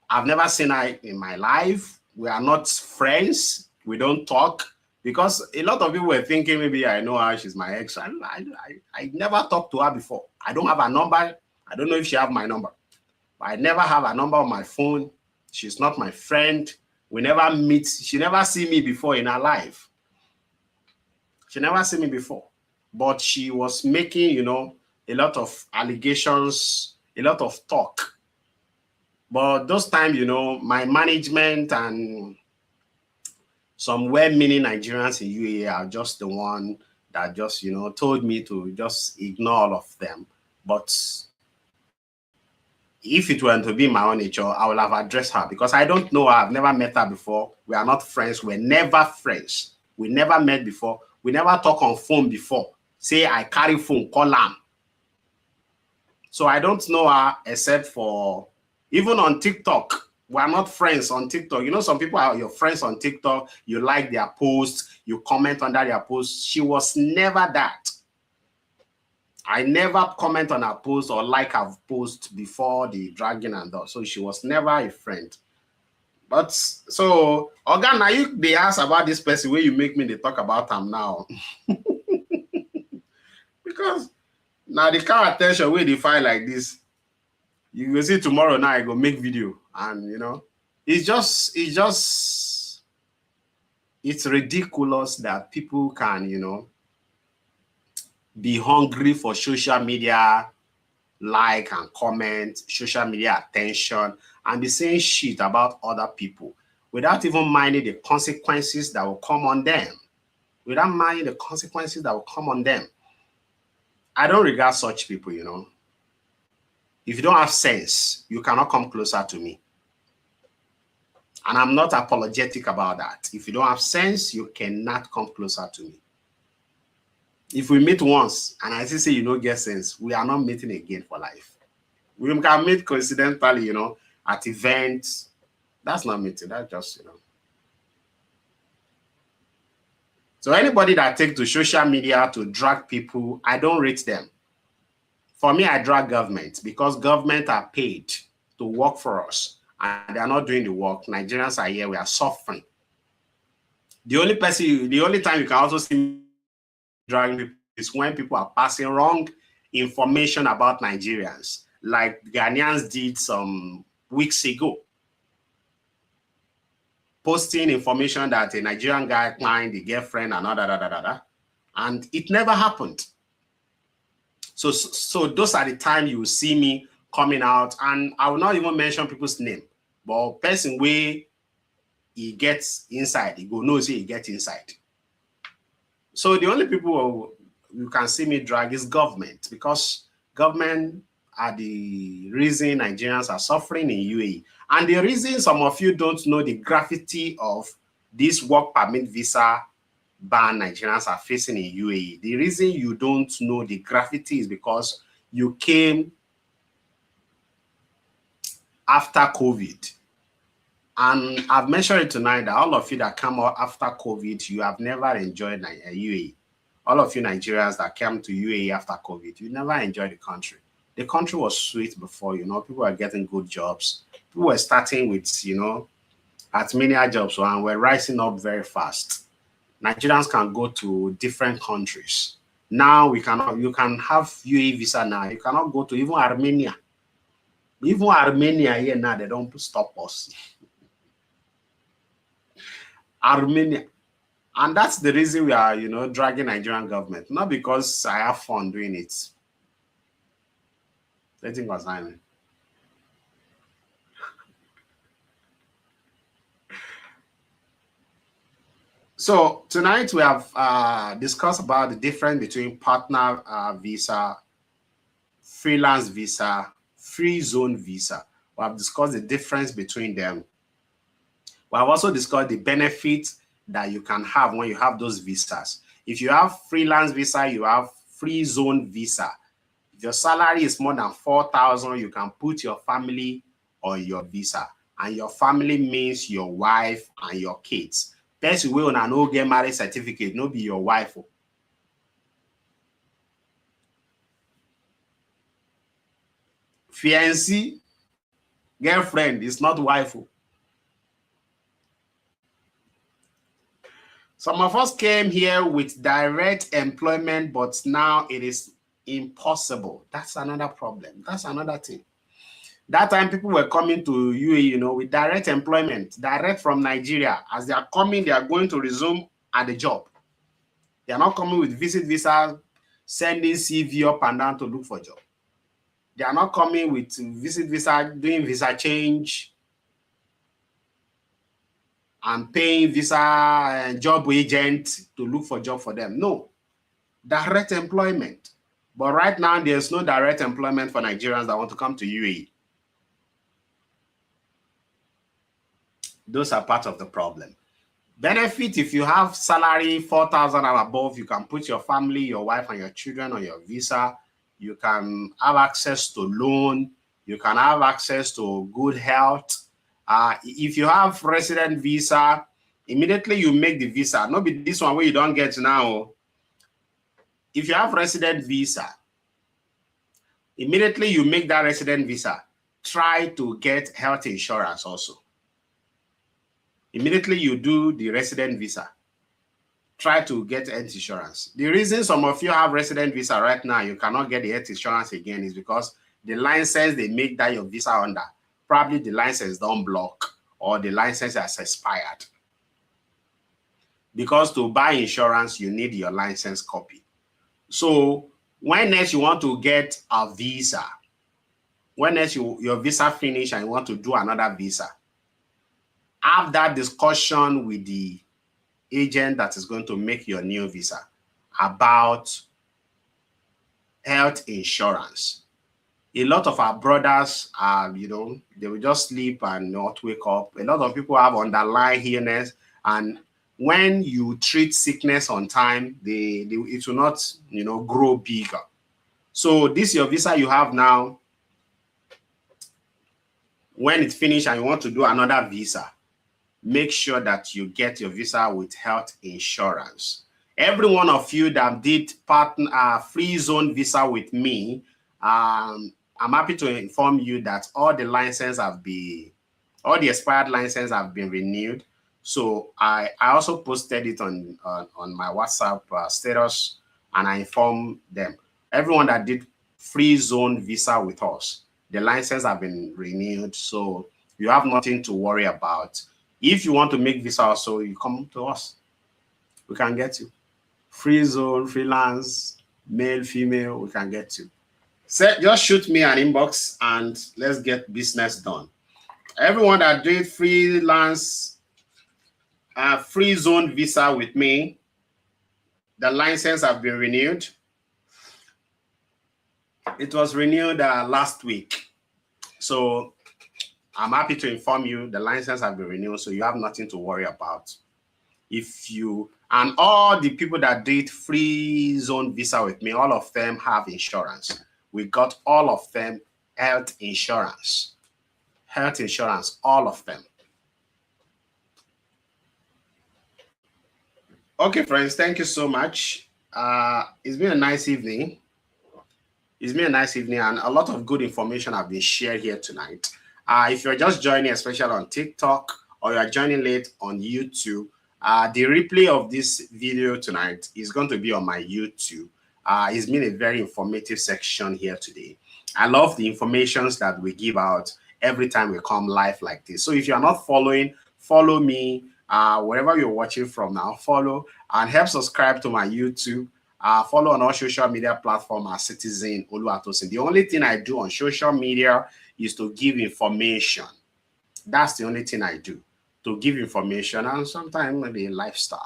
I've never seen her in my life. We are not friends. We don't talk, because a lot of people were thinking maybe I know her, she's my ex. I never talked to her before. I don't have her number. I don't know if she have my number. But I never have her number on my phone. She's not my friend. We never meet. She never see me before in her life. She never see me before. But she was making, you know, a lot of allegations, a lot of talk. But those times, you know, my management and some well-meaning Nigerians in UAE are just the one that just, you know, told me to just ignore all of them. But if it were to be my own nature, I will have addressed her because I don't know her. I've never met her before. We are not friends. We're never friends. We never met before. We never talk on phone before. Say I carry phone, call her. So I don't know her except for, even on TikTok, we're not friends on TikTok. You know, some people are your friends on TikTok. You like their posts, you comment under their posts. She was never that. I never comment on her post or like her post before the dragging and all. So she was never a friend. But so, Oga, now they ask about this person where you make me they talk about him now. Because now the car attention where they find like this, you will see tomorrow now I go make video. And you know, it's ridiculous that people can, you know, be hungry for social media like and comment, social media attention, and be saying shit about other people without even minding the consequences that will come on them. Without minding the consequences that will come on them. I don't regard such people, you know. If you don't have sense, you cannot come closer to me. And I'm not apologetic about that. If you don't have sense, you cannot come closer to me. If we meet once and I say you don't get sense, we are not meeting again for life. We can meet coincidentally, you know, at events. That's not meeting, that's just, you know. So anybody that takes to social media to drag people, I don't rate them. For me, I drag government because government are paid to work for us and they are not doing the work. Nigerians are here, we are suffering. The only time you can also see me dragging people is when people are passing wrong information about Nigerians, like Ghanaians did some weeks ago. Posting information that a Nigerian guy climbed the girlfriend and all and it never happened. So those are the times you will see me coming out, and I will not even mention people's name, but person where he gets inside, he go knows he gets inside. So the only people you can see me drag is government, because government are the reason Nigerians are suffering in UAE. And the reason some of you don't know the gravity of this work permit visa ban Nigerians are facing in UAE, the reason you don't know the gravity is because you came after COVID. And I've mentioned it tonight that all of you that come out after COVID, you have never enjoyed UAE. All of you Nigerians that came to UAE after COVID, you never enjoyed the country. The country was sweet before, you know, people were getting good jobs. People were starting with, you know, at many jobs and were rising up very fast. Nigerians can go to different countries. Now you can have UAE visa now. You cannot go to even Armenia. Even Armenia here now, they don't stop us. Armenia. And that's the reason we are, you know, dragging Nigerian government. Not because I have fun doing it. I think was Simon. So tonight we have discussed about the difference between partner visa, freelance visa, free zone visa. We have discussed the difference between them. We have also discussed the benefits that you can have when you have those visas. If you have freelance visa, you have free zone visa. If your salary is more than 4,000, you can put your family on your visa. And your family means your wife and your kids. Person wey una no get marriage certificate, no be your wife. Fiancé, girlfriend is not wife. Some of us came here with direct employment, but now it is impossible. That's another problem. That's another thing. That time people were coming to UAE, you know, with direct employment, direct from Nigeria. As they are coming, they are going to resume at the job. They are not coming with visit visa, sending CV up and down to look for a job. They are not coming with visit visa, doing visa change and paying visa and job agent to look for a job for them. No, direct employment. But right now, there's no direct employment for Nigerians that want to come to UAE. Those are part of the problem. Benefit, if you have salary 4,000 and above, you can put your family, your wife and your children on your visa. You can have access to loan. You can have access to good health. If you have resident visa, immediately you make the visa. Not be this one where you don't get now. If you have resident visa, immediately you make that resident visa, try to get health insurance also. Immediately you do the resident visa, try to get health insurance. The reason some of you have resident visa right now, you cannot get the health insurance again is because the license they make that your visa under, probably the license don't block or the license has expired. Because to buy insurance, you need your license copy. So when next you want to get a visa, when next your visa finish and you want to do another visa, have that discussion with the agent that is going to make your new visa about health insurance. A lot of our brothers are, you know, they will just sleep and not wake up. A lot of people have underlying illness, and when you treat sickness on time, it will not, you know, grow bigger. So this your visa you have now. When it's finished and you want to do another visa, make sure that you get your visa with health insurance. Every one of you that did free zone visa with me, I'm happy to inform you that all the expired licenses have been renewed. So I also posted it on my WhatsApp status, and I informed them. Everyone that did free zone visa with us, the licenses have been renewed. So you have nothing to worry about. If you want to make visa also, you come to us. We can get you. Free zone, freelance, male, female, we can get you. So just shoot me an inbox and let's get business done. Everyone that did freelance, free zone visa with me, the license have been renewed. It was renewed last week. So I'm happy to inform you the license have been renewed, so you have nothing to worry about. And all the people that did free zone visa with me, all of them have insurance. We got all of them health insurance. Health insurance, all of them. Okay, friends, thank you so much. It's been a nice evening. It's been a nice evening, and a lot of good information have been shared here tonight. If you're just joining, especially on TikTok, or you're joining late on YouTube, the replay of this video tonight is going to be on my YouTube. It's been a very informative section here today. I love the informations that we give out every time we come live like this. So if you're not following, follow me wherever you're watching from now. Follow and help subscribe to my YouTube. Follow on all social media platforms as Citizen Oluwatosin. The only thing I do on social media is to give information. That's the only thing I do, to give information and sometimes maybe lifestyle.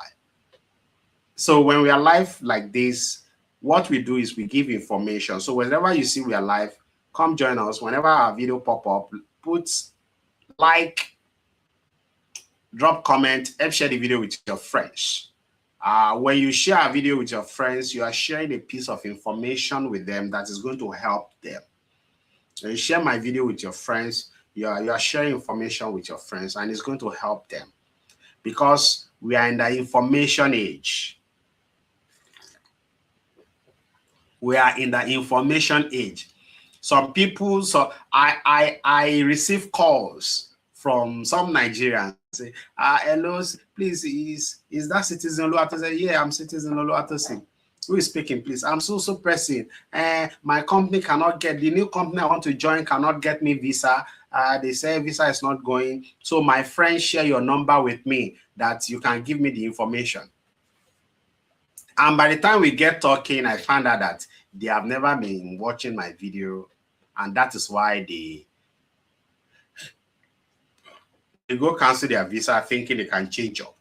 So when we are live like this, what we do is we give information. So whenever you see we are live, come join us. Whenever our video pop up, put like, drop comment, and share the video with your friends. When you share a video with your friends, you are sharing a piece of information with them that is going to help them. When you share my video with your friends, you are sharing information with your friends, and it's going to help them, because we are in the information age. We are in the information age. Some people, so I receive calls from some Nigerians say, hello, please, is that Citizen Oluwatosin? Yeah, I'm Citizen Oluwatosin. Who is speaking, please? I'm so pressing. My company cannot get, the new company I want to join cannot get me visa. They say visa is not going. So my friend, share your number with me that you can give me the information. And by the time we get talking, I found out that they have never been watching my video. And that is why they go cancel their visa thinking they can change up.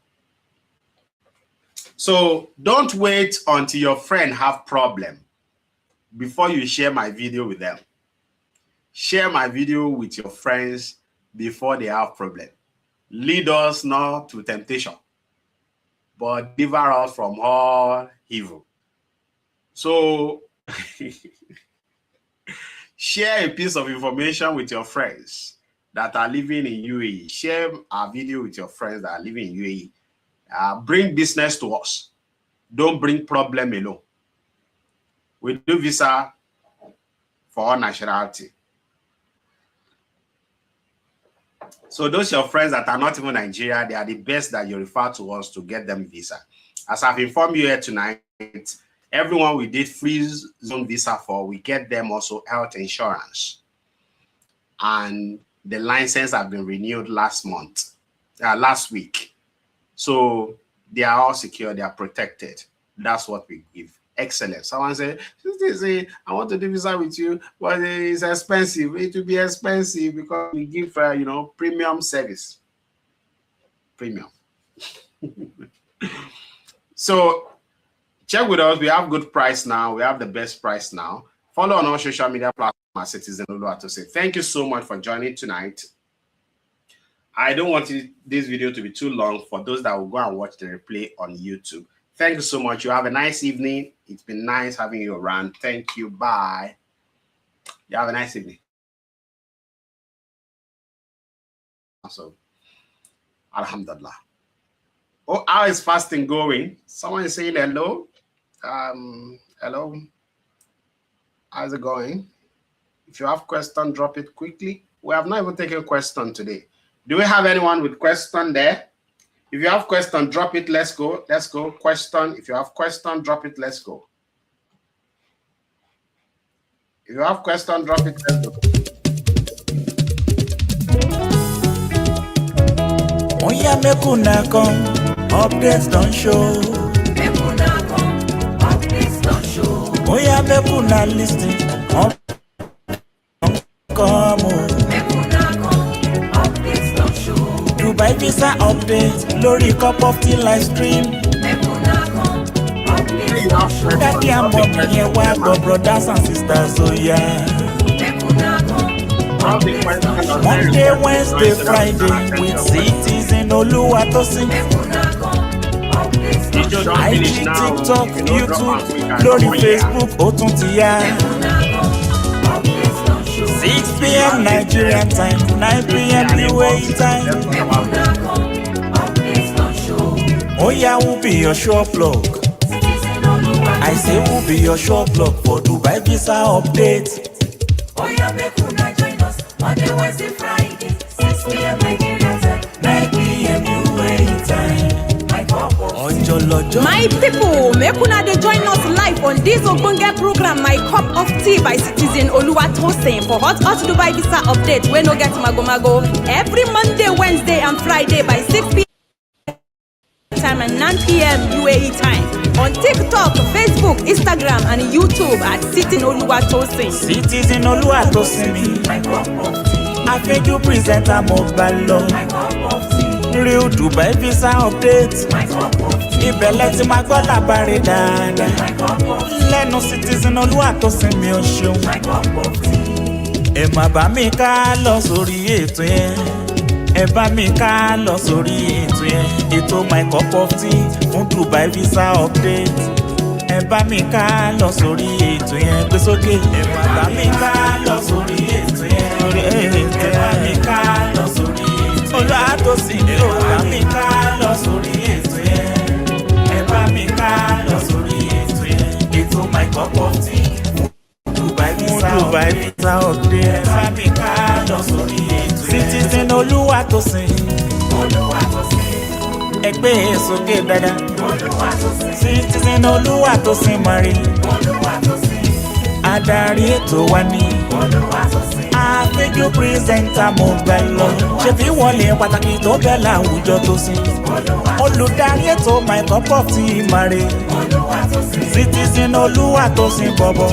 So don't wait until your friend have problem before you share my video with them. Share my video with your friends before they have problem. Lead us not to temptation, but deliver us from all evil. So share a piece of information with your friends that are living in UAE. Share our video with your friends that are living in UAE. Bring business to us. Don't bring problem alone. We do visa for all nationality. So those your friends that are not even Nigeria, they are the best that you refer to us to get them visa. As I've informed you here tonight, everyone we did free zone visa for, we get them also health insurance. And the license have been renewed last week. So they are all secure, they are protected. That's what we give. Excellent. Someone say, I want to do visa with you, but it's expensive. It will be expensive because we give, premium service. Premium. So check with us. We have good price now. We have the best price now. Follow on our social media platforms at Citizen Oluwatose. Thank you so much for joining tonight. I don't want this video to be too long for those that will go and watch the replay on YouTube. Thank you so much. You have a nice evening. It's been nice having you around. Thank you. Bye. You have a nice evening. So, Alhamdulillah. Oh, how is fasting going? Someone is saying hello. Hello. How's it going? If you have question, drop it quickly. We have not even taken a question today. Do we have anyone with question there? If you have question, drop it. Let's go. Let's go. Question. If you have question, drop it. Let's go. If you have question, drop it. Let's go. Oh yeah, mekuna come. Updates don't show. Mekuna come. Updates don't show. Oh yeah, mekuna listen. Come. Mekuna come. Updates don't show. Dubai visa update. Lori cup of tea live stream. Mekuna come. Updates don't show. Daddy and mommy here, what brothers and sisters, oh yeah. Mekuna come. Updates don't show. Monday, Wednesday, Friday, with Citizen Oluwatose. Mekuna come. Updates don't show. IG, TikTok, YouTube, Lori Facebook, Otuntiya. Mekuna come. Updates don't show. 6 p.m. Nigerian time, 9 p.m. UAE time. Mekuna come. Updates don't show. Oh yeah, who be your sure plug? Citizen Oluwatose. I say who be your sure plug for Dubai visa update? Oh yeah, Mekuna join us Monday, Wednesday, Friday, 6 p.m. Nigerian time, 9 p.m. UAE time. My cup of Ojolojo. My people, make una dey join us live on this ogbonge program, My Cup of Tea by Citizen Oluwatose for hot Dubai visa update wey no get mago. Every Monday, Wednesday and Friday by 6 p.m. time and 9 p.m. UAE time. On TikTok, Facebook, Instagram and YouTube at Citizen Oluwatose. Citizen Oluwatose me. my cup of tea, I think you present a mobile law. my cup of tea, Real Dubai visa update. my cup of tea, Ibẹ̀lẹ̀ tí máa gbọ́ làbárí dáadáa. my cup of tea, Lẹ́nu Citizen Oluwatose mi ò ṣeun. my cup of tea. Ẹ má bá mi ká lọ sórí ètò yẹn. Ẹ bá mi ká lọ sórí ètò yẹn. Ètò My Cup of Tea fún Dubai visa update. Ẹ bá mi ká lọ sórí ètò yẹn. Gbé sókè. Ẹ má bá mi ká lọ sórí ètò yẹn. Ẹ bá mi ká lọ sórí ètò yẹn. Oluwatose ni ó bá mi ká lọ sórí ètò yẹn. Ẹ bá mi ká lọ sórí ètò yẹn. Ètò My Cup of Tea fún Dubai visa update. Ẹ bá mi ká lọ sórí ètò yẹn. Citizen Oluwatose. Oluwatose, Ẹgbẹ́ sókè dáadáa. Oluwatose, Citizen Oluwatose mari. Oluwatose, Adarí ètò wa ni. Oluwatose, Àfẹ́jọ́ pírẹ́sẹ̀ntà mobile lọ. Ṣèbí wọlé pàtàkì tó bẹ̀ láwùjọ tó sí. Olùdarí ètò My Cup of Tea mari. Oluwatose, Citizen Oluwatose bọ̀bọ̀.